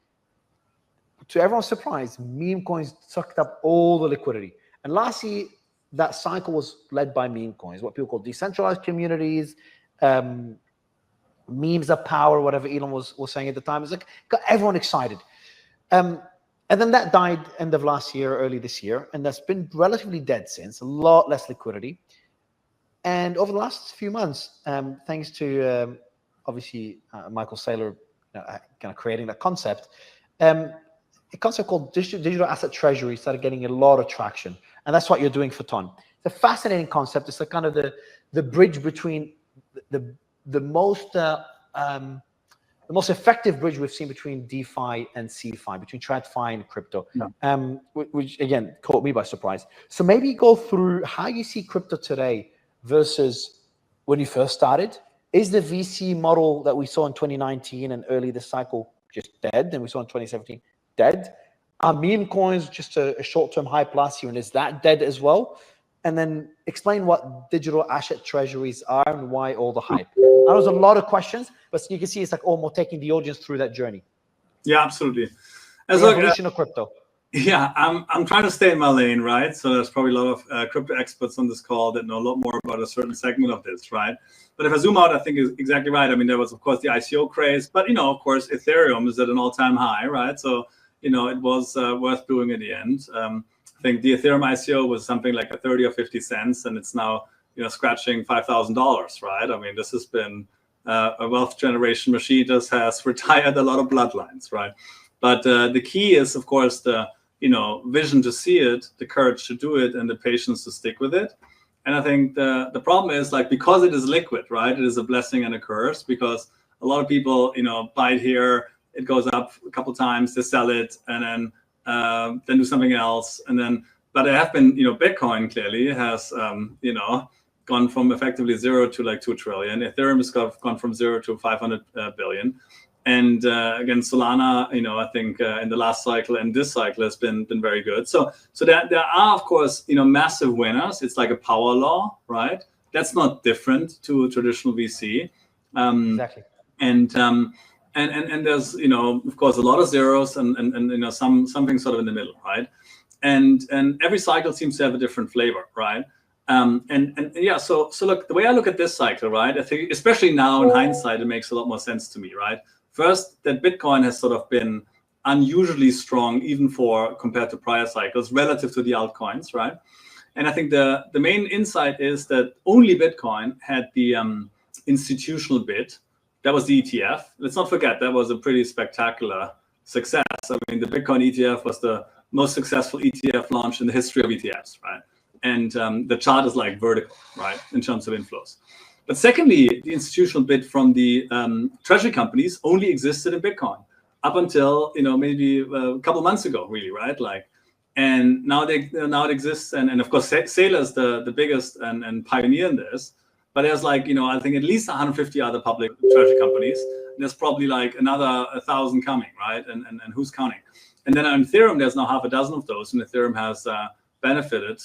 to everyone's surprise, meme coins sucked up all the liquidity. And last year, that cycle was led by meme coins, what people call decentralized communities, memes of power, whatever Elon was saying at the time. It's like got everyone excited. And then that died end of last year, early this year. And that's been relatively dead since, a lot less liquidity. And over the last few months, thanks to obviously Michael Saylor kind of creating that concept, a concept called digital asset treasury started getting a lot of traction. And that's what you're doing for Ton. It's a fascinating concept. It's kind of the bridge between the most effective bridge we've seen between DeFi and CeFi, between TradFi and crypto, which again caught me by surprise. So maybe go through how you see crypto today versus when you first started. Is the VC model that we saw in 2019 and early this cycle just dead, and we saw in 2017 dead? Are meme coins just a short-term hype last year, and is that dead as well? And then explain what digital asset treasuries are and why all the hype. That was a lot of questions, but you can see it's like almost taking the audience through that journey. Yeah, absolutely. As the evolution of crypto. Yeah, I'm trying to stay in my lane, right? So there's probably a lot of crypto experts on this call that know a lot more about a certain segment of this, right? But if I zoom out, I think is exactly right. I mean, there was, of course, the ICO craze, but, of course, Ethereum is at an all-time high, right? So, it was worth doing in the end. I think the Ethereum ICO was something like 30 or 50 cents, and it's now, scratching $5,000, right? I mean, this has been a wealth generation machine that has retired a lot of bloodlines, right? But the key is, of course, the vision to see it, the courage to do it, and the patience to stick with it. And I think the problem is, like, because it is liquid, right? It is a blessing and a curse, because a lot of people, buy it here, it goes up a couple of times, they sell it, and then do something else, and then. But it have been, Bitcoin clearly has, gone from effectively 0 to like 2 trillion. Ethereum has gone from 0 to 500 billion. And again, Solana, I think in the last cycle and this cycle has been very good. So there are, of course, massive winners. It's like a power law, right? That's not different to traditional VC. Exactly. And there's, of course, a lot of zeros and something sort of in the middle, right? And every cycle seems to have a different flavor, right? Yeah, so look, the way I look at this cycle, right? I think, especially now in hindsight, it makes a lot more sense to me, right? First, that Bitcoin has sort of been unusually strong, even compared to prior cycles, relative to the altcoins, right? And I think the main insight is that only Bitcoin had the institutional bid. That was the ETF. Let's not forget, that was a pretty spectacular success. I mean, the Bitcoin ETF was the most successful ETF launch in the history of ETFs, right? And the chart is like vertical, right, in terms of inflows. But secondly, the institutional bid from the treasury companies only existed in Bitcoin up until maybe a couple months ago, really, right? And now it exists, and of course Saylor is the biggest and pioneer in this. But there's I think at least 150 other public treasury companies. And there's probably like another 1,000 coming, right? And who's counting? And then on Ethereum, there's now half a dozen of those, and Ethereum has benefited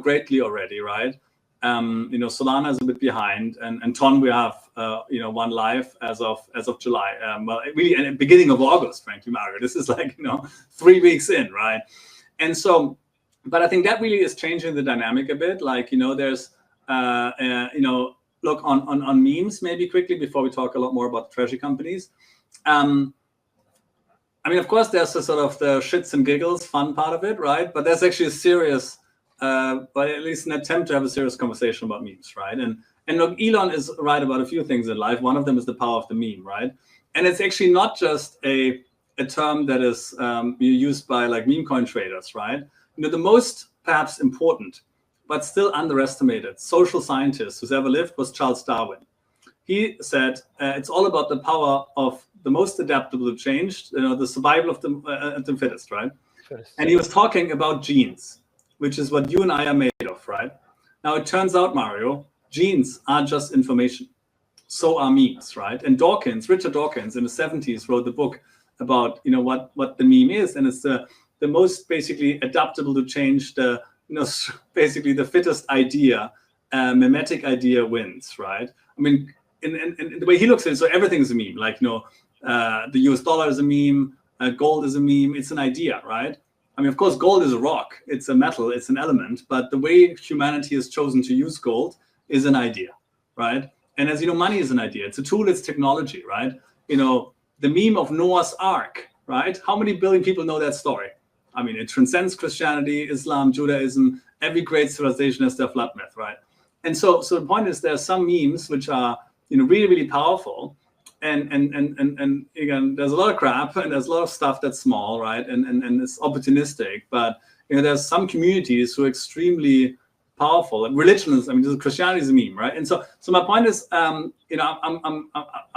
greatly already, right? Solana is a bit behind, and Ton we have one live as of July. Well, really, at the beginning of August, frankly, Mario. This is 3 weeks in, right? And so, but I think that really is changing the dynamic a bit. There's look on memes maybe quickly before we talk a lot more about the treasury companies. I mean, of course, there's the sort of the shits and giggles fun part of it, right? But there's actually a serious, but at least an attempt to have a serious conversation about memes, right? And look, Elon is right about a few things in life. One of them is the power of the meme, right? And it's actually not just a term that is used by meme coin traders, right? The most perhaps important, but still underestimated social scientist who's ever lived was Charles Darwin. He said it's all about the power of the most adaptable to change, the survival of the fittest, right? And he was talking about genes, which is what you and I are made of, right? Now, it turns out, Mario, genes aren't just information. So are memes, right? And Richard Dawkins in the 70s wrote the book about, what the meme is. And it's the most basically adaptable to change, basically the fittest idea, mimetic idea wins, right? I mean, in the way he looks at it, so everything's a meme. The US dollar is a meme, gold is a meme, it's an idea, right? I mean, of course, gold is a rock, it's a metal, it's an element, but the way humanity has chosen to use gold is an idea, right? And as you know, money is an idea, it's a tool, it's technology, right? The meme of Noah's Ark, right? How many billion people know that story? I mean, it transcends Christianity, Islam, Judaism, every great civilization has their flood myth, right? And so the point is there are some memes which are, really, really powerful. And again, there's a lot of crap and there's a lot of stuff that's small, right? And it's opportunistic, but there's some communities who are extremely powerful. And religion is, Christianity is a meme, right? And so my point is, I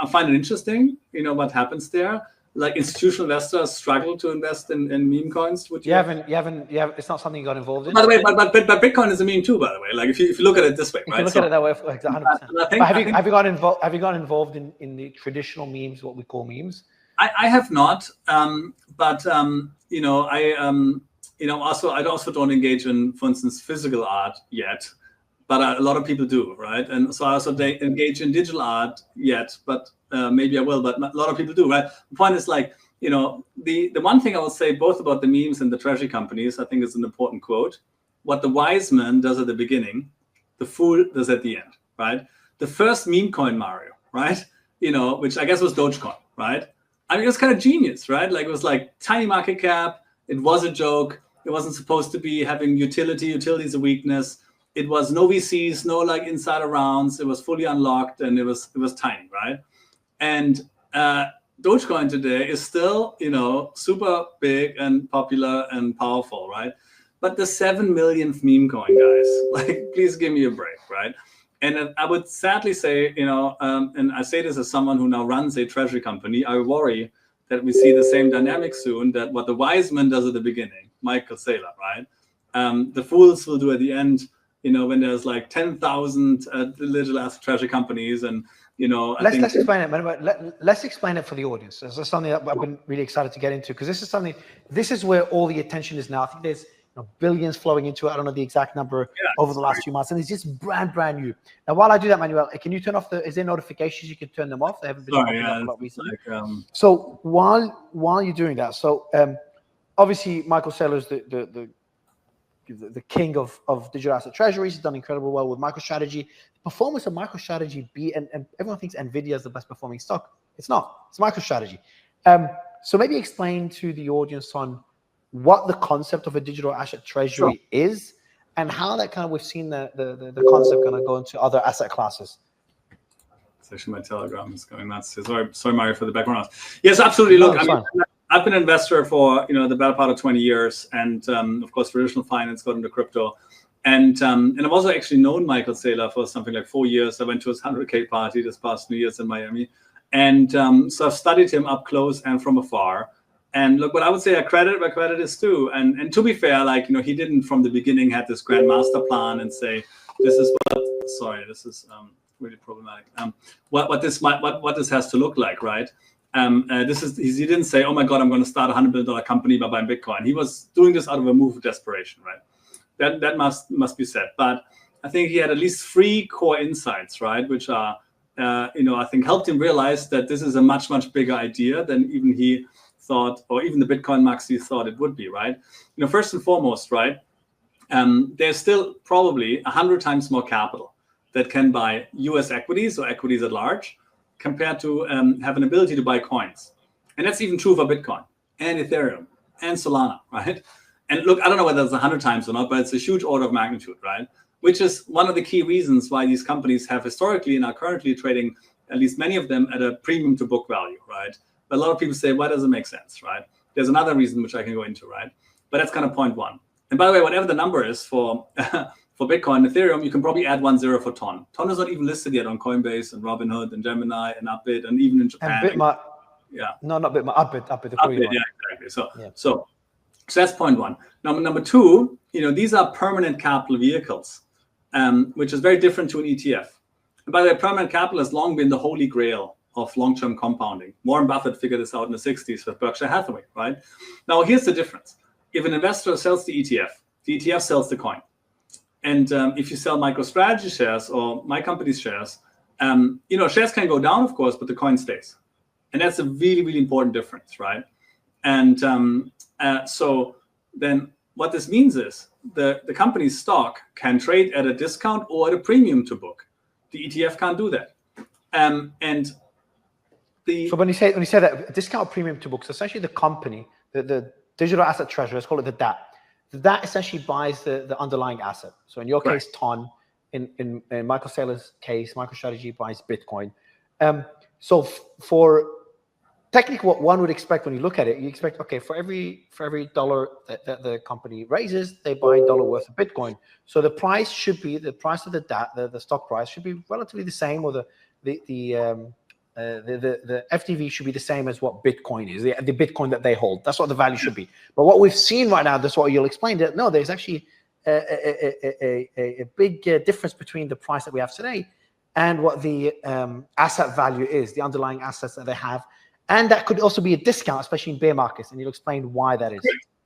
find it interesting, what happens there. Institutional investors struggle to invest in meme coins. You haven't. It's not something you got involved in. By the way, but Bitcoin is a meme too. By the way, if you look at it this way, you right? Can look at it that way, 100%. Have you got involved? Have you got involved in the traditional memes, what we call memes? I have not, but I also don't engage in, for instance, physical art yet. But a lot of people do, right? And so I also engage in digital art yet, but maybe I will, but a lot of people do, right? The point is the one thing I will say both about the memes and the treasury companies, I think is an important quote. What the wise man does at the beginning, the fool does at the end, right? The first meme coin, Mario, right? Which I guess was Dogecoin, right? I mean, it was kind of genius, right? It was tiny market cap. It was a joke. It wasn't supposed to be having utility. Utility is a weakness. It was no VCs, no insider rounds. It was fully unlocked and it was tiny, right? And Dogecoin today is still, super big and popular and powerful, right? But the 7 millionth meme coin, guys, please give me a break, right? And I would sadly say, and I say this as someone who now runs a treasury company, I worry that we see the same dynamic soon, that what the wise man does at the beginning, Michael Saylor, right? The fools will do at the end. when there's like 10,000 digital asset treasury companies, and let's explain it. Let's explain it for the audience. This is something that I've been really excited to get into, because this is where all the attention is now. I think there's billions flowing into it. I don't know the exact number over the last few months, and it's just brand new. Now, while I do that, Manuel, can you turn off is there notifications? You can turn them off. They haven't been popping up a lot recently. So while you're doing that, so obviously Michael Saylor's the king of digital asset treasuries. He's done incredibly well with MicroStrategy. The performance of MicroStrategy and everyone thinks Nvidia is the best performing stock. It's not. It's MicroStrategy. So maybe explain to the audience on what the concept of a digital asset treasury is, and how that we've seen the concept going to go into other asset classes. It's actually my Telegram is going nuts. Sorry, Mario, for the background. Yes, absolutely. Look, I've been an investor for the better part of 20 years, and of course, traditional finance, got into crypto, and I've also actually known Michael Saylor for something like 4 years. I went to his 100K party this past New Year's in Miami, and so I've studied him up close and from afar. And look, what I would say, I credit where credit is due. And to be fair, he didn't from the beginning have this grand master plan and say, this is what. Sorry, this is really problematic. What this has to look like, right? He didn't say, oh my God, I'm going to start a $100 billion company by buying Bitcoin. He was doing this out of a move of desperation, right? That must be said. But I think he had at least 3 core insights, right? Which are, I think helped him realize that this is a much, much bigger idea than even he thought, or even the Bitcoin maxi thought it would be, right? First and foremost, right? There's still probably 100 times more capital that can buy US equities or equities at large, compared to have an ability to buy coins. And that's even true for Bitcoin and Ethereum and Solana, right? And look, I don't know whether it's 100 times or not, but it's a huge order of magnitude, right? Which is one of the key reasons why these companies have historically and are currently trading, at least many of them, at a premium to book value, right? But a lot of people say, why does it make sense, right? There's another reason which I can go into, right? But that's kind of point one. And by the way, whatever the number is for for Bitcoin, Ethereum, you can probably add 10 for Ton. Ton is not even listed yet on Coinbase and Robinhood and Gemini and Upbit, and even in Japan. And Bitmart. Yeah. No, not Bitmart. Upbit. Upbit, yeah, exactly. So that's point one. Number two, these are permanent capital vehicles, which is very different to an ETF. And by the way, permanent capital has long been the holy grail of long-term compounding. Warren Buffett figured this out in the 60s with Berkshire Hathaway, right? Now, here's the difference. If an investor sells the ETF sells the coin. And if you sell MicroStrategy shares or my company's shares, shares can go down, of course, but the coin stays. And that's a really, really important difference, right? And so then what this means is the company's stock can trade at a discount or at a premium to book. The ETF can't do that. So when you say that discount premium to book, so essentially the company, the digital asset treasury, let's call it the DAT. That essentially buys the underlying asset. So in your case, Ton. In Michael Saylor's case, MicroStrategy buys Bitcoin. So for technically what one would expect when you look at it, you expect, okay, for every dollar that the company raises, they buy $1 worth of Bitcoin. So the price should be, the price of the DAT, the stock price should be relatively the same, or the FTV should be the same as what Bitcoin is, the Bitcoin that they hold. That's what the value should be. But what we've seen right now, that's what you'll explain, that no, there's actually a big difference between the price that we have today and what the asset value is, the underlying assets that they have. And that could also be a discount, especially in bear markets. And you'll explain why that is.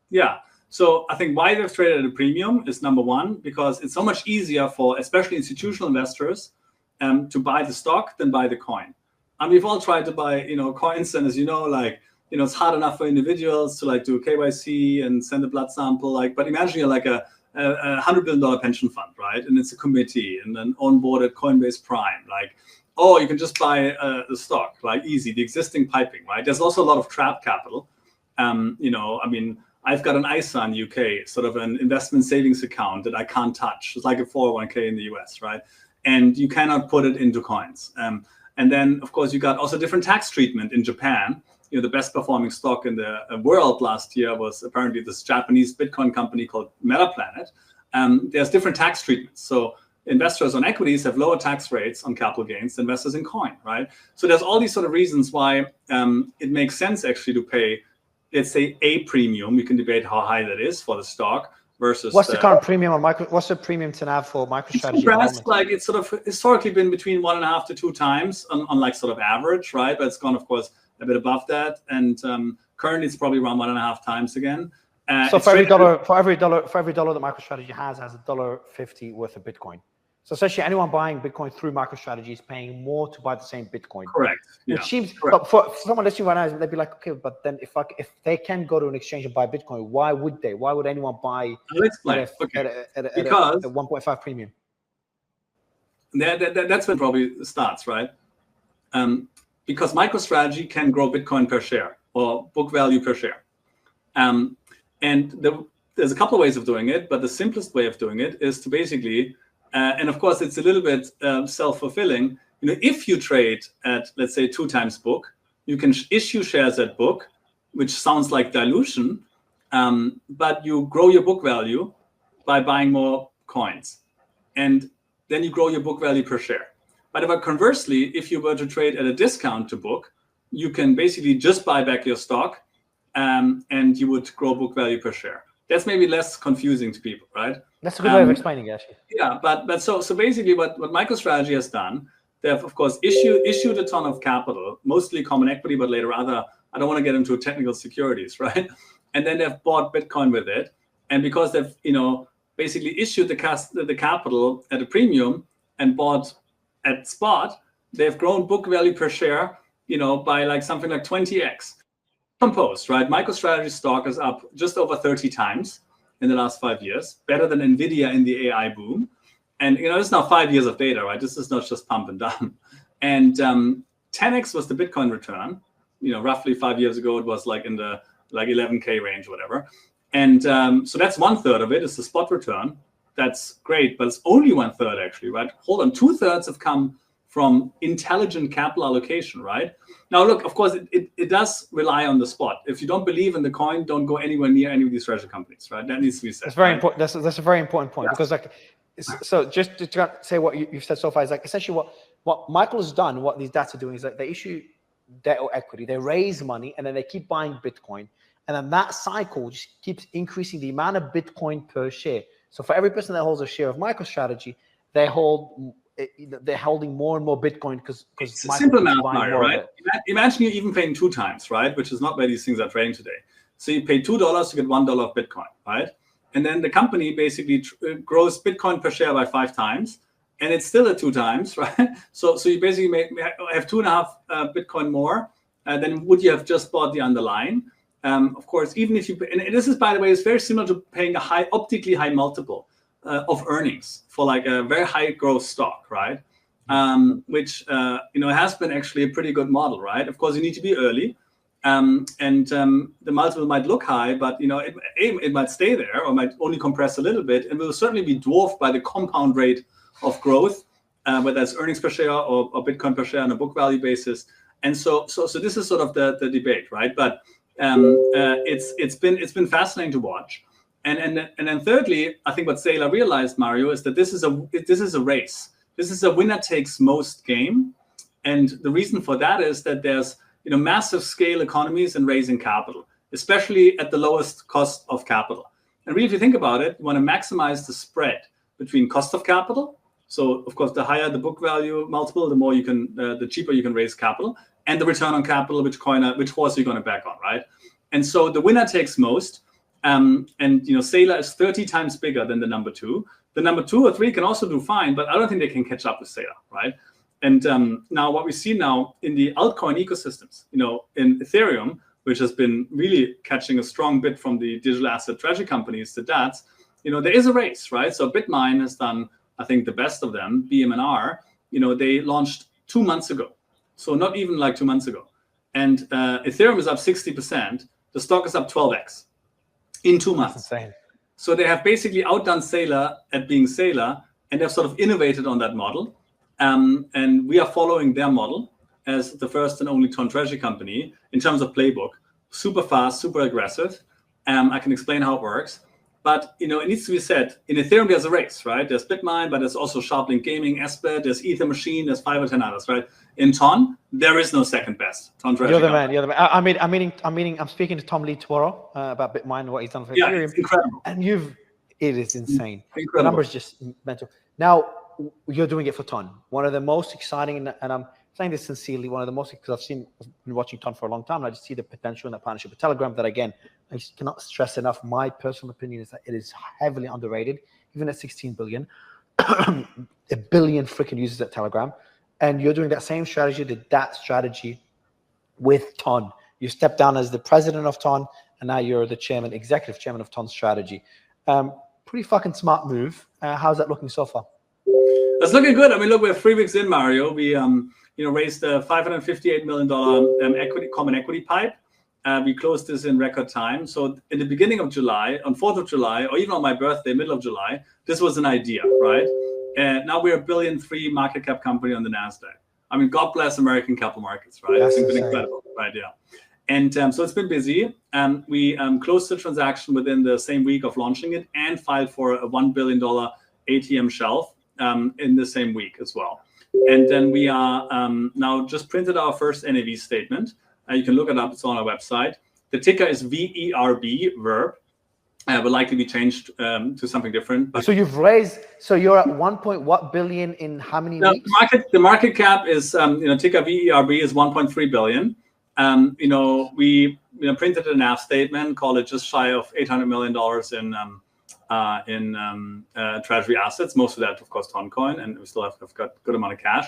Yeah. So I think why they've traded at a premium is number one, because it's so much easier for especially institutional investors to buy the stock than buy the coin. And we've all tried to buy, coins, and as it's hard enough for individuals to do KYC and send a blood sample. But imagine you're like a $100 billion pension fund, right? And it's a committee and then onboarded Coinbase Prime, you can just buy the stock, easy, the existing piping, right? There's also a lot of trapped capital. I've got an ISA in the UK, sort of an investment savings account that I can't touch. It's like a 401k in the US, right? And you cannot put it into coins. And then, of course, you got also different tax treatment in Japan. The best performing stock in the world last year was apparently this Japanese Bitcoin company called MetaPlanet. There's different tax treatments. So investors on equities have lower tax rates on capital gains than investors in coin, right? So there's all these sort of reasons why it makes sense actually to pay, let's say, a premium. We can debate how high that is for the stock, versus what's the current premium on what's the premium to NAV for MicroStrategy at the moment? Like it's sort of historically been between 1.5 to 2 times on like sort of average, right? But it's gone, of course, a bit above that, and currently it's probably around 1.5 times again. So for every dollar that MicroStrategy has $1.50 worth of Bitcoin. So essentially, anyone buying Bitcoin through MicroStrategy is paying more to buy the same Bitcoin. Correct. Which seems, but for someone listening right now, they'd be like, okay, but then if they can go to an exchange and buy Bitcoin, why would they? Why would anyone buy at a 1.5 premium? That's when probably starts, right? Because MicroStrategy can grow Bitcoin per share or book value per share. And there's a couple of ways of doing it, but the simplest way of doing it is to basically, and of course it's a little bit self-fulfilling. If you trade at, let's say, 2 times book, you can issue shares at book, which sounds like dilution, but you grow your book value by buying more coins, and then you grow your book value per share. But conversely, if you were to trade at a discount to book, you can basically just buy back your stock, and you would grow book value per share. That's maybe less confusing to people, right? That's a good way of explaining it, actually. Yeah, but so basically what MicroStrategy has done, they have, of course, issued a ton of capital, mostly common equity, but later other, I don't want to get into technical securities, right? And then they've bought Bitcoin with it. And because they've, basically issued the capital at a premium and bought at spot, they've grown book value per share, by like something like 20x. Composed, right? MicroStrategy stock is up just over 30 times in the last 5 years, better than Nvidia in the AI boom. And it's now 5 years of data, right? This is not just pump and dump. And 10x was the Bitcoin return. Roughly 5 years ago, it was like in the 11K range, whatever. And so that's 1/3 of it is the spot return. That's great, but it's only 1/3 actually, right? Hold on, 2/3 have come from intelligent capital allocation, right? Now, look, of course, it does rely on the spot. If you don't believe in the coin, don't go anywhere near any of these treasury companies, right? That needs to be said. That's very important. That's a very important point, because so just to say what you've said so far is essentially what Michael has done, what these DATs are doing is they issue debt or equity, they raise money, and then they keep buying Bitcoin. And then that cycle just keeps increasing the amount of Bitcoin per share. So for every person that holds a share of MicroStrategy, they're holding more and more Bitcoin because it's a simple math, Mario, right? Imagine you even paying 2 times, right? Which is not where these things are trading today. So you pay $2 to get $1 of Bitcoin, right? And then the company basically grows Bitcoin per share by 5 times, and it's still at 2 times, right? So you basically have 2.5 Bitcoin more than would you have just bought the underlying. Of course, even if you, and this is, by the way, it's very similar to paying a optically high multiple of earnings for like a very high growth stock, right? Which has been actually a pretty good model, right? Of course, you need to be early, and the multiple might look high, but it might stay there or might only compress a little bit, and will certainly be dwarfed by the compound rate of growth, whether it's earnings per share or Bitcoin per share on a book value basis. And so this is sort of the debate, right? But it's been fascinating to watch. And then thirdly, I think what Saylor realized, Mario, is that this is a race. This is a winner takes most game. And the reason for that is that there's massive scale economies in raising capital, especially at the lowest cost of capital. And really, if you think about it, you want to maximize the spread between cost of capital. So of course, the higher the book value multiple, the cheaper you can raise capital, and the return on capital, which horse are you going to back on, right? And so the winner takes most. And Saylor is 30 times bigger than the number 2. The number 2 or 3 can also do fine, but I don't think they can catch up with Saylor, right? And now what we see now in the altcoin ecosystems, in Ethereum, which has been really catching a strong bit from the digital asset treasury companies, the DATs, there is a race, right? So Bitmine has done, I think, the best of them, BMNR, they launched 2 months ago. So not even like 2 months ago. And Ethereum is up 60%. The stock is up 12x in 2 months. That's insane. So they have basically outdone Saylor at being Saylor, and they've sort of innovated on that model. And we are following their model as the first and only ton treasury company in terms of playbook. Super fast, super aggressive. I can explain how it works. But it needs to be said, in Ethereum there's a race, right? There's Bitmine, but there's also Sharplink Gaming, Esper, there's Ether Machine, there's 5 or 10 others, right? In Ton, there is no second best. Ton treasury. You're the man. I'm speaking to Tom Lee tomorrow about Bitmine and what he's done for Ethereum. It's incredible. And It is insane. Incredible. The numbers just mental. Now you're doing it for Ton. One of the most exciting, and I'm saying this sincerely, one of the most, because I've been watching Ton for a long time, and I just see the potential in that partnership with Telegram. That again, I just cannot stress enough. My personal opinion is that it is heavily underrated, even at 16 billion, a billion freaking users at Telegram, and you're doing that same strategy, that strategy with Ton. You stepped down as the president of Ton, and now you're the chairman, executive chairman of Ton Strategy. Pretty fucking smart move. How's that looking so far? That's looking good. I mean, look, we're 3 weeks in, Mario. We raised a $558 million common equity pipe. We closed this in record time. So in the beginning of July, on 4th of July, or even on my birthday, middle of July, this was an idea, right? And now we're a $1.3 billion market cap company on the NASDAQ. I mean, God bless American capital markets, right? That's it's been incredible, right? Yeah. And so it's been busy. We closed the transaction within the same week of launching it and filed for a $1 billion ATM shelf in the same week as well. And then we are now just printed our first NAV statement. You can look it up. It's on our website. The ticker is VERB, Verb. Will likely be changed to something different. But so you've raised. So you're at 1. Billion in how many weeks? The market cap is ticker VERB is 1.3 billion. We printed a NAV statement, called it just shy of $800 million in treasury assets. Most of that, of course, Toncoin, and we still have got a good amount of cash.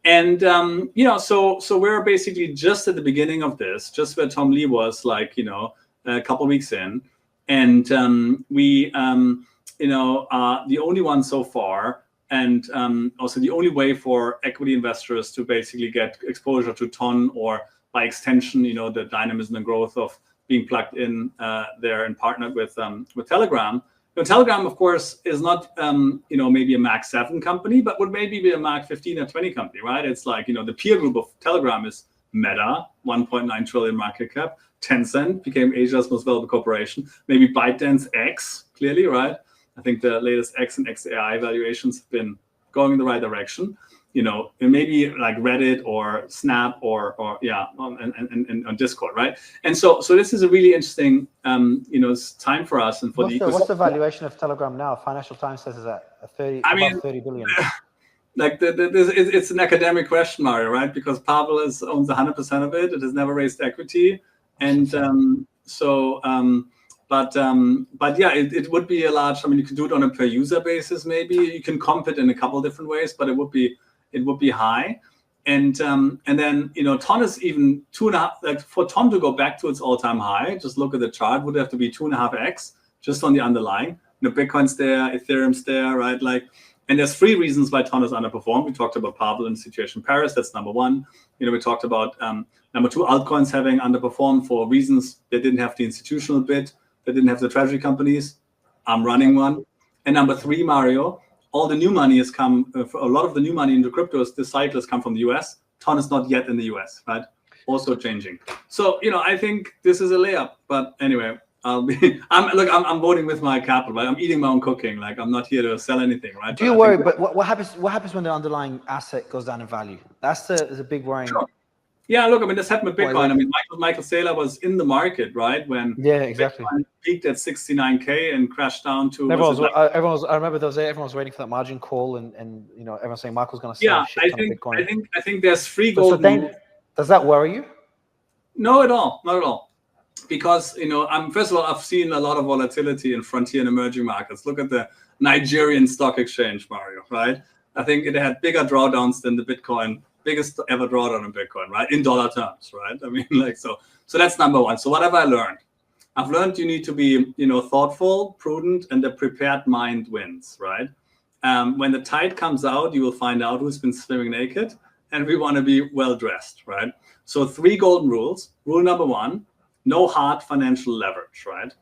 And so we're basically just at the beginning of this, just where Tom Lee was, a couple weeks in. And we are the only one so far, and also the only way for equity investors to basically get exposure to Ton, or by extension, the dynamism and growth of being plugged in there and partnered with Telegram. Telegram, of course, is not maybe a Mag 7 company, but would maybe be a Mag 15 or 20 company, right? It's like the peer group of Telegram is Meta, 1.9 trillion market cap. Tencent became Asia's most valuable corporation. Maybe ByteDance, X, clearly, right? I think the latest X and XAI valuations have been going in the right direction. And maybe like Reddit or Snap or on Discord, right? And so this is a really interesting time for us and for the ecosystem. What's the valuation of Telegram now? Financial Times says it's at 30 billion. It's an academic question, Mario, right? Because Pavel owns 100% of it. It has never raised equity. And but yeah, it would be a large. I mean, you could do it on a per user basis. Maybe you can comp it in a couple of different ways, but it would be high. And then Ton is even 2.5. Like for Ton to go back to its all-time high, just look at the chart. Would have to be 2.5x just on the underlying. Bitcoin's there, Ethereum's there, right? And there's 3 reasons why Ton has underperformed. We talked about Pavel and the situation in Paris. That's number 1. We talked about number 2, altcoins having underperformed for reasons they didn't have the institutional bit, they didn't have the treasury companies. I'm running one. And number 3, Mario, all the new money has come. A lot of the new money into cryptos, this cycle has come from the US. Ton is not yet in the US, right? Also changing. So I think this is a layup. But anyway. I'm voting with my capital, right? I'm eating my own cooking. Like I'm not here to sell anything, right? Do you worry? But what happens when the underlying asset goes down in value? That's the big worrying. Sure. Yeah, look, I mean, this happened with Bitcoin. I mean, Michael Saylor was in the market, right, when Bitcoin peaked at 69K and crashed down to. I remember those days. Everyone was waiting for that margin call, and everyone saying Michael's going to sell shit ton of Bitcoin. I think there's 3 golden. Does that worry you? No, at all. Not at all. Because first of all, I've seen a lot of volatility in frontier and emerging markets. Look at the Nigerian stock exchange, Mario. Right? I think it had bigger drawdowns than the Bitcoin, biggest ever drawdown in Bitcoin, right? In dollar terms, right? I mean, so that's number 1. So what have I learned? I've learned you need to be, thoughtful, prudent, and a prepared mind wins, right? When the tide comes out, you will find out who's been swimming naked, and we want to be well dressed, right? So 3 golden rules. Rule number 1. No hard financial leverage, right?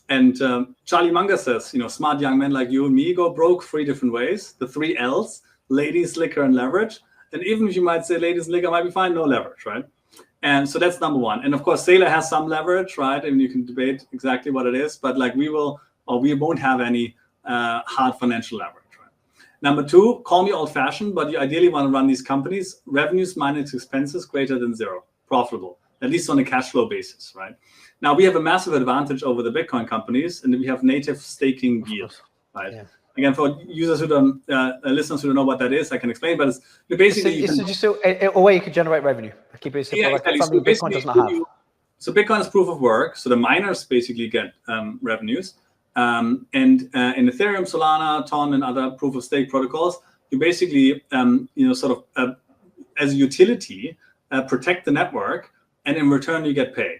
And Charlie Munger says, smart young men like you and me go broke 3 different ways. The 3 L's: ladies, liquor, and leverage. And even if you might say ladies and liquor might be fine, no leverage, right? And so that's number 1. And of course, Saylor has some leverage, right? And you can debate exactly what it is, but we won't have any hard financial leverage, right? Number 2, call me old-fashioned, but you ideally want to run these companies revenues minus expenses greater than 0, profitable. at least on a cash flow basis, right? Now we have a massive advantage over the Bitcoin companies, and we have native staking yield, right? Yeah. Again, for users who don't, listeners who don't know what that is, I can explain. But it's basically it's just a way you could generate revenue. Keep it simple. Yeah, Like exactly. something So Bitcoin does not have. So Bitcoin is proof of work. So the miners basically get revenues, and in Ethereum, Solana, Ton, and other proof of stake protocols, you basically sort of as a utility protect the network, and in return you get paid,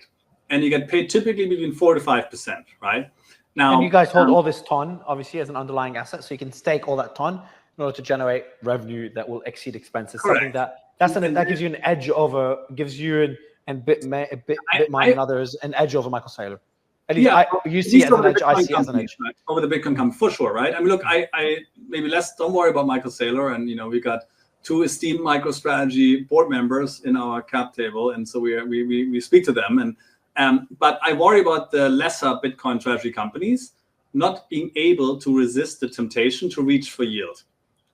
and you get paid typically between 4 to 5%, right? Now, and you guys hold all this ton, obviously, as an underlying asset, so you can stake all that ton in order to generate revenue that will exceed expenses. Correct. Something that gives you an edge over, gives you and Bitmine and others an edge over Michael Saylor. At least you see it as an edge. I see it as an edge over the Bitcoin company for sure, right? I mean, look, I maybe don't worry about Michael Saylor, and we got 2 esteemed MicroStrategy board members in our cap table, and so we speak to them, and but I worry about the lesser Bitcoin treasury companies not being able to resist the temptation to reach for yield.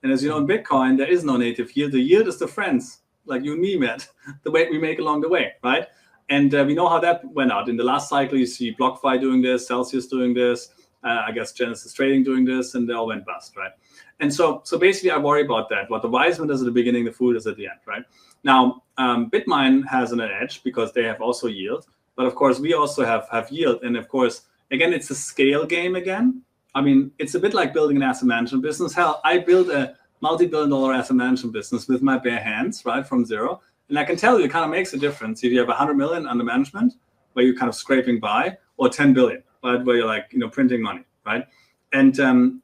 And as you know, in Bitcoin, there is no native yield. The yield is the friends, like you and me, Matt, the way we make along the way, right? And we know how that went out. In the last cycle, you see BlockFi doing this, Celsius doing this, I guess Genesis Trading doing this, and they all went bust, right? And so basically, I worry about that. What the wise man does at the beginning, the fool does at the end, right? Now, Bitmine has an edge because they have also yield. But of course, we also have yield. And of course, again, it's a scale game again. I mean, it's a bit like building an asset management business. Hell, I built a multi-billion-dollar asset management business with my bare hands, right, from zero. And I can tell you, it kind of makes a difference if you have 100 million under management, where you're kind of scraping by, or 10 billion, right, where you're like, printing money, right? And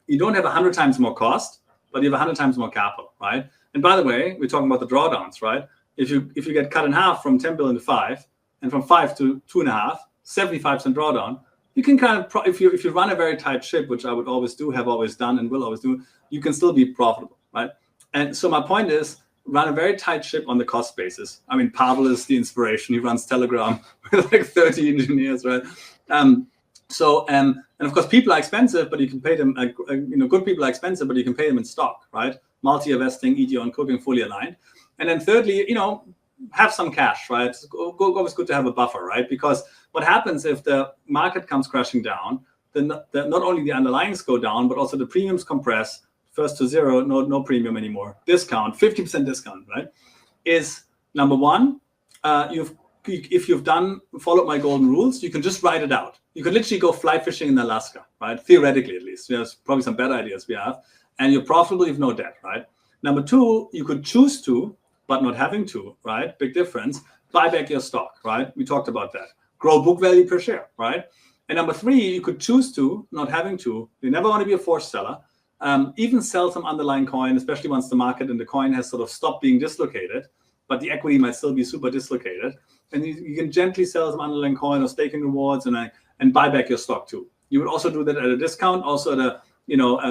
you don't have 100 times more cost, but you have 100 times more capital, right? And by the way, we're talking about the drawdowns, right? If you get cut in half from 10 billion to 5, and from 5 to 2.5, 75% drawdown, you can kind of, if you run a very tight ship, which I would always do, have always done, and will always do, you can still be profitable, right? And so my point is, run a very tight ship on the cost basis. I mean, Pavel is the inspiration. He runs Telegram with like 30 engineers, right? And of course, people are expensive, but you can pay them. Good people are expensive, but you can pay them in stock, right? Multi-year vesting, eat your own cooking, fully aligned. And then thirdly, have some cash, right? It's always good to have a buffer, right? Because what happens if the market comes crashing down, then not only the underlyings go down, but also the premiums compress. First to zero, no premium anymore. Discount, 50% discount, right? Is number one, if you've followed my golden rules, you can just write it out. You can literally go fly fishing in Alaska, right? Theoretically, at least. There's probably some better ideas we have. And you're profitable, you have no debt, right? Number two, you could choose to, but not having to, right? Big difference. Buy back your stock, right? We talked about that. Grow book value per share, right? And number three, you could choose to, not having to. You never want to be a forced seller. Even sell some underlying coin, especially once the market and the coin has sort of stopped being dislocated, but the equity might still be super dislocated. And you can gently sell some underlying coin or staking rewards and buy back your stock too. You would also do that at a discount, also at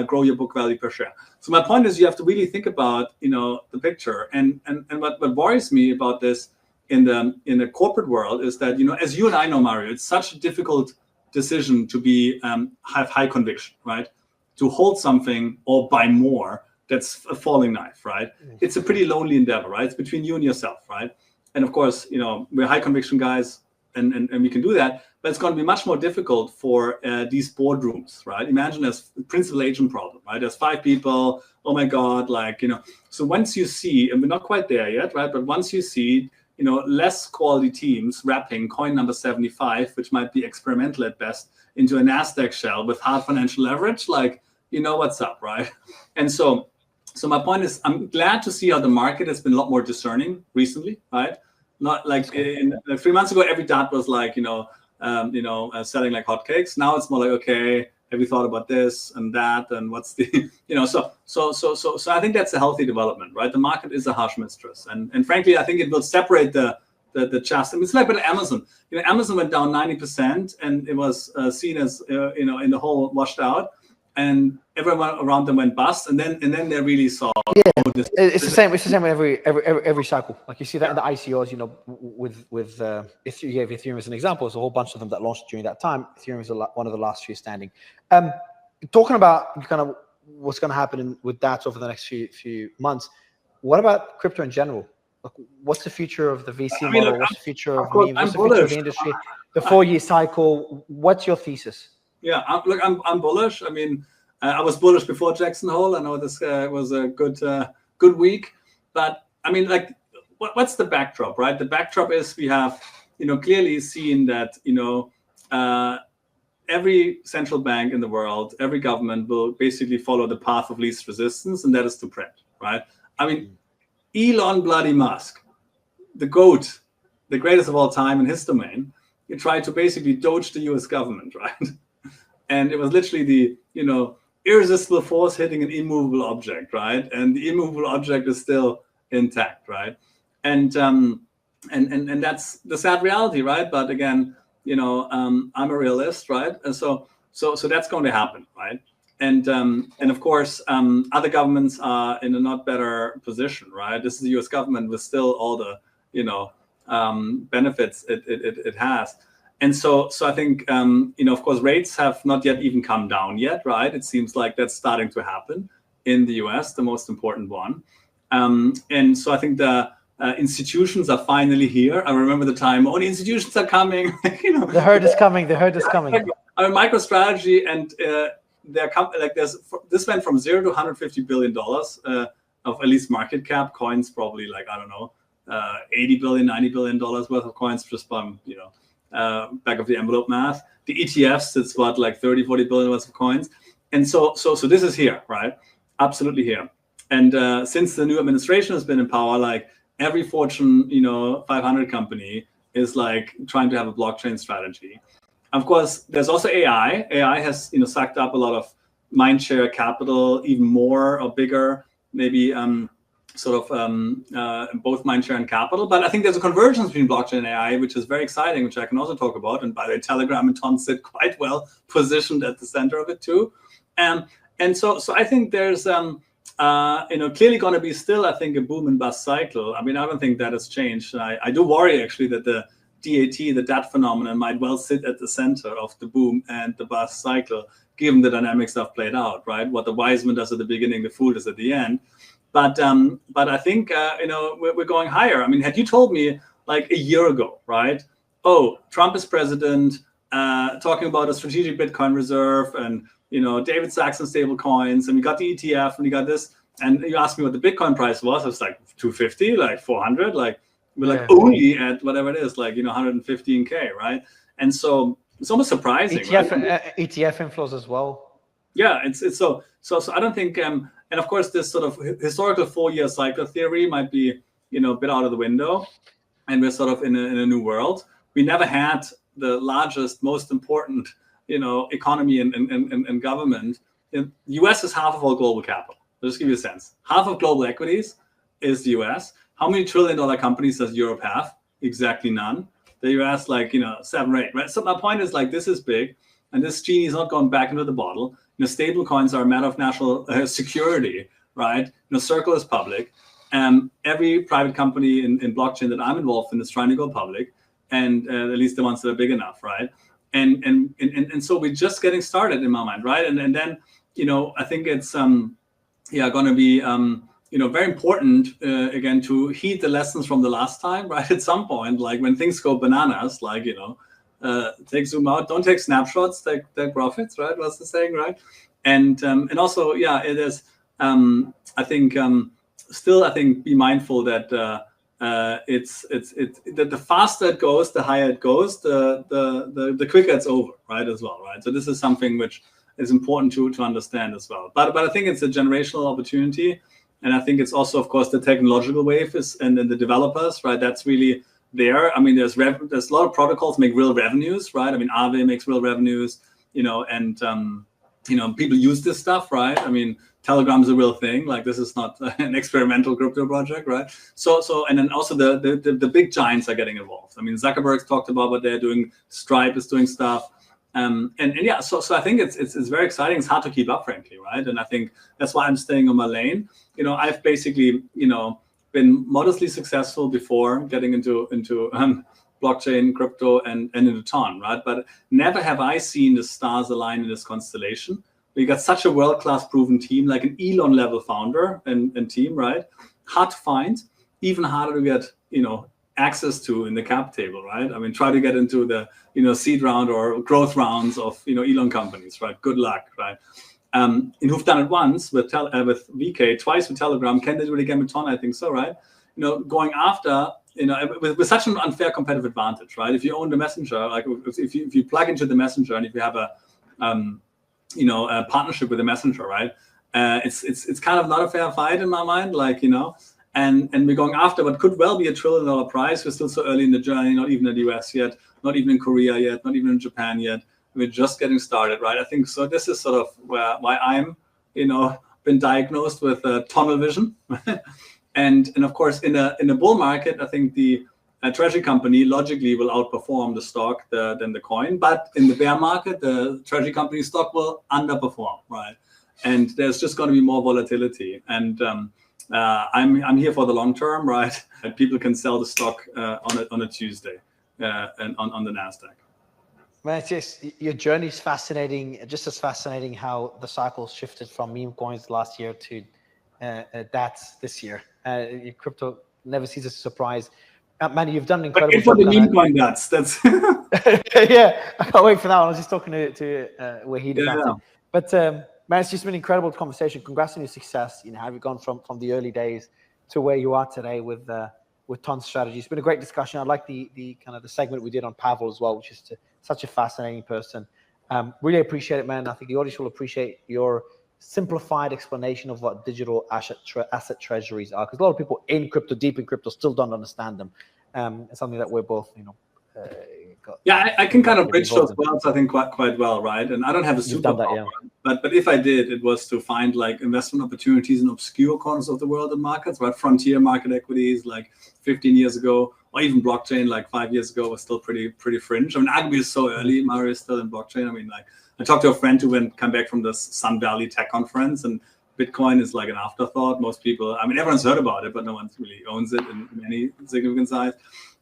grow your book value per share. So my point is, you have to really think about the picture. And what worries me about this in the corporate world is that as you and I know, Mario, it's such a difficult decision to have high conviction, right? To hold something or buy more, that's a falling knife, right? It's a pretty lonely endeavor, right? It's between you and yourself, right? And of course, we're high conviction guys, and we can do that, but it's going to be much more difficult for these boardrooms, right? Imagine there's a principal agent problem, right? There's 5 people, oh my God, so once you see, and we're not quite there yet, right? But once you see, less quality teams wrapping coin number 75, which might be experimental at best, into a NASDAQ shell with hard financial leverage, what's up, right? And so my point is, I'm glad to see how the market has been a lot more discerning recently, right? Not like 3 months ago, every dot was selling like hotcakes. Now it's more like, okay, have you thought about this and that, and what's the, so I think that's a healthy development, right? The market is a harsh mistress, and frankly, I think it will separate the chaff. I mean, it's like with Amazon. Amazon went down 90%, and it was seen as in the whole washed out. And everyone around them went bust, and then they really saw. Yeah, it's the same. It's the same with every cycle. Like you see that in the ICOs, if you gave Ethereum as an example, there's a whole bunch of them that launched during that time. Ethereum is one of the last few standing. Talking about kind of what's going to happen with that over the next few months. What about crypto in general? Like, what's the future of the VC I mean, model? look, What's the future of course, me? I'm What's the future of bullish. the industry? The 4-year cycle. What's your thesis? Yeah, I'm bullish. I mean, I was bullish before Jackson Hole. I know this was a good week, but I mean, like, what's the backdrop, right? The backdrop is we have, clearly seen that, every central bank in the world, every government will basically follow the path of least resistance, and that is to print, right? I mean, Elon bloody Musk, the GOAT, the greatest of all time in his domain, he tried to basically doge the US government, right? And it was literally the, irresistible force hitting an immovable object, right? And the immovable object is still intact, right? And that's the sad reality, right? But again, I'm a realist, right? And so that's going to happen, right? And of course, other governments are in a not better position, right? This is the U.S. government with still all the, benefits it has. And so I think, of course, rates have not yet even come down yet, right? It seems like that's starting to happen in the US, the most important one. And so I think the institutions are finally here. I remember the time, the institutions are coming. The herd is coming. The herd is coming. MicroStrategy and this went from $0 to $150 billion of at least market cap. Coins probably like, I don't know, $80 billion, $90 billion worth of coins just by, back of the envelope math. The ETFs, it's what, like 30, 40 billion worth of coins. And so this is here, right? Absolutely here. And since the new administration has been in power, like every Fortune, 500 company is like trying to have a blockchain strategy. Of course, there's also AI. AI has, sucked up a lot of mindshare capital, even more or bigger, maybe both mindshare and capital. But I think there's a convergence between blockchain and AI, which is very exciting, which I can also talk about. And by the way, Telegram and Ton sit quite well positioned at the center of it too. And so I think there's clearly going to be still, I think, a boom and bust cycle. I mean, I don't think that has changed. I do worry actually that the DAT, the DAT phenomenon, might well sit at the center of the boom and the bust cycle, given the dynamics that have played out, right? What the wise man does at the beginning, the fool does at the end. But I think we're going higher. I mean, had you told me like a year ago, right? Oh, Trump is president, talking about a strategic Bitcoin reserve, and David Saxon stable coins, and we got the ETF, and we got this, and you asked me what the Bitcoin price was. I was like 250, like 400, like we're like only at whatever it is, like 115K, right? And so it's almost surprising. ETF, right? ETF inflows as well. Yeah, it's so I don't think. And of course, this sort of historical 4-year cycle theory might be, a bit out of the window, and we're sort of in a new world. We never had the largest, most important, economy and government. The U.S. is half of all global capital. I'll just give you a sense. Half of global equities is the U.S. How many trillion-dollar companies does Europe have? Exactly none. The U.S. like 7 or 8, right? So my point is like this is big, and this genie is not going back into the bottle. Stable coins are a matter of national security, right? Circle is public. Every private company in blockchain that I'm involved in is trying to go public, and at least the ones that are big enough, right? And so we're just getting started in my mind, right? And then I think it's going to be very important again to heed the lessons from the last time, right? At some point, like when things go bananas, like take zoom out, don't take snapshots, take profits, right? What's the saying, right? And also, it is. I think still, be mindful that it's that the faster it goes, the higher it goes, the quicker it's over, right? As well, right? So this is something which is important to understand as well. But I think it's a generational opportunity, and I think it's also, of course, the technological wave and the developers, right? That's really there. I mean, there's a lot of protocols make real revenues, right? I mean, Aave makes real revenues, and people use this stuff, right? I mean, Telegram's a real thing. Like this is not an experimental crypto project, right? So and then also the big giants are getting involved. I mean, Zuckerberg's talked about what they're doing. Stripe is doing stuff, so I think it's very exciting. It's hard to keep up, frankly, right? And I think that's why I'm staying on my lane. I've basically been modestly successful before getting into blockchain, crypto, and into Ton, right? But never have I seen the stars align in this constellation. We got such a world-class proven team, like an Elon level founder and team, right? Hard to find. even harder to get, access to in the cap table, right? I mean, try to get into the, seed round or growth rounds of, Elon companies, right? Good luck, right? And who've done it once with VK, twice with Telegram. Can they do it again with Ton? I think so, right? Going after, with such an unfair competitive advantage, right? If you own the messenger, like if you plug into the messenger and if you have a partnership with the messenger, right? It's kind of not a fair fight in my mind, like, and we're going after what could well be $1 trillion prize. We're still so early in the journey, not even in the US yet, not even in Korea yet, not even in Japan yet. We're just getting started, right? I think so. This is sort of why I'm, been diagnosed with tunnel vision, and of course in a bull market, I think the treasury company logically will outperform the stock than the coin, but in the bear market, the treasury company stock will underperform, right? And there's just going to be more volatility, and I'm here for the long term, right? And people can sell the stock on a Tuesday and on the Nasdaq. Man, it's just, your journey is fascinating, just as fascinating how the cycle shifted from meme coins last year to DATs this year. Crypto never ceases to surprise. Man, you've done an incredible job. For the meme coin DATs, that's yeah, I can't wait for that one. I was just talking to Wahid about it. But man, it's just been an incredible conversation. Congrats on your success. Have you gone from the early days to where you are today with Ton strategy? It's been a great discussion. I like the kind of the segment we did on Pavel as well, which is such a fascinating person. Really appreciate it, man. I think the audience will appreciate your simplified explanation of what digital asset treasuries are, because a lot of people in crypto, deep in crypto, still don't understand them. It's something that we're both, I can kind of bridge those worlds, I think, quite well, right? And I don't have a superpower, but if I did, it was to find like investment opportunities in obscure corners of the world and markets, right? Frontier market equities, like 15 years ago, or even blockchain, like 5 years ago, was still pretty fringe. I mean, arguably is so early. Mario is still in blockchain. I mean, like I talked to a friend who come back from the Sun Valley Tech Conference, and Bitcoin is like an afterthought. Most people, I mean, everyone's heard about it, but no one really owns it in any significant size.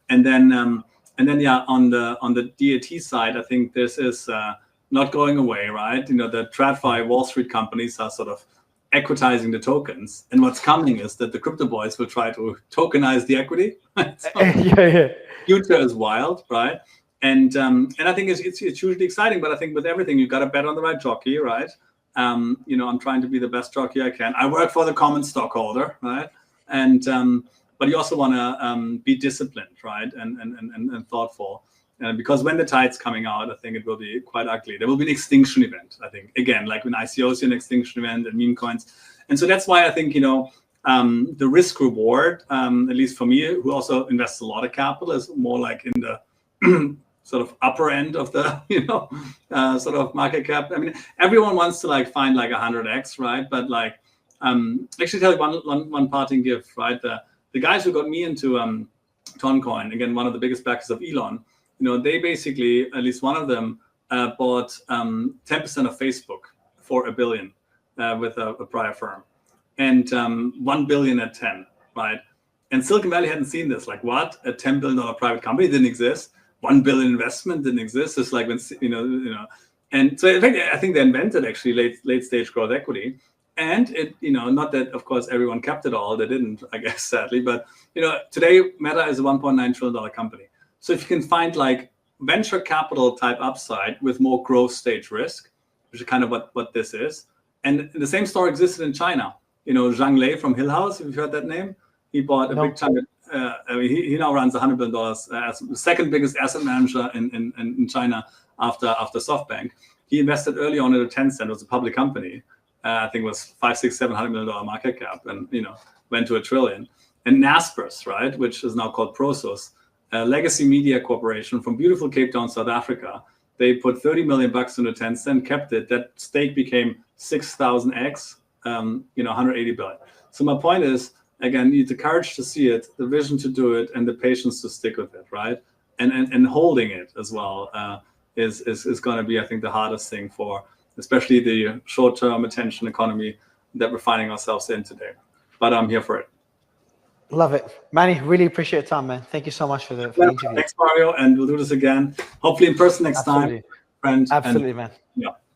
And then on the DAT side, I think this is not going away, right? The TradFi Wall Street companies are sort of equitizing the tokens, and what's coming is that the crypto boys will try to tokenize the equity. Future is wild, right? And I think it's hugely exciting, but I think with everything you got to bet on the right jockey, right? I'm trying to be the best jockey I can. I work for the common stockholder, right? And but you also want to be disciplined, right? And thoughtful. Because when the tide's coming out, I think it will be quite ugly. There will be an extinction event, I think. Again, like when ICOs an extinction event and meme coins. And so that's why I think, the risk reward, at least for me, who also invests a lot of capital, is more like in the sort of upper end of the, sort of market cap. I mean, everyone wants to like find like 100x, right? But like, actually tell you one parting gift, right? The guys who got me into Toncoin, again, one of the biggest backers of Elon, they basically, at least one of them, bought 10% of Facebook for $1 billion with a prior firm, and $1 billion at 10, right? And Silicon Valley hadn't seen this. Like, what? A $10 billion private company didn't exist. $1 billion investment didn't exist. It's like when and so in fact, I think they invented actually late stage growth equity. And it, not that of course everyone kept it all. They didn't, I guess, sadly. But today Meta is a $1.9 trillion company. So if you can find like venture capital type upside with more growth stage risk, which is kind of what this is, and the same story existed in China. Zhang Lei from Hill House, if you've heard that name, he bought a big chunk. He now runs $100 billion as the second biggest asset manager in China after SoftBank. He invested early on at Tencent. It was a public company. I think it was $500-700 million market cap, and went to $1 trillion. And Naspers, right, which is now called Prosus, a legacy media corporation from beautiful Cape Town, South Africa. They put $30 million into Tencent, kept it. That stake became 6,000x, 180 billion. So my point is, again, you need the courage to see it, the vision to do it, and the patience to stick with it, right? And holding it as well is going to be, I think, the hardest thing for especially the short-term attention economy that we're finding ourselves in today. But I'm here for it. Love it. Manny, really appreciate your time, man. Thank you so much for the interview. Thanks, Mario, and we'll do this again. Hopefully in person next time. Absolutely, man. Yeah.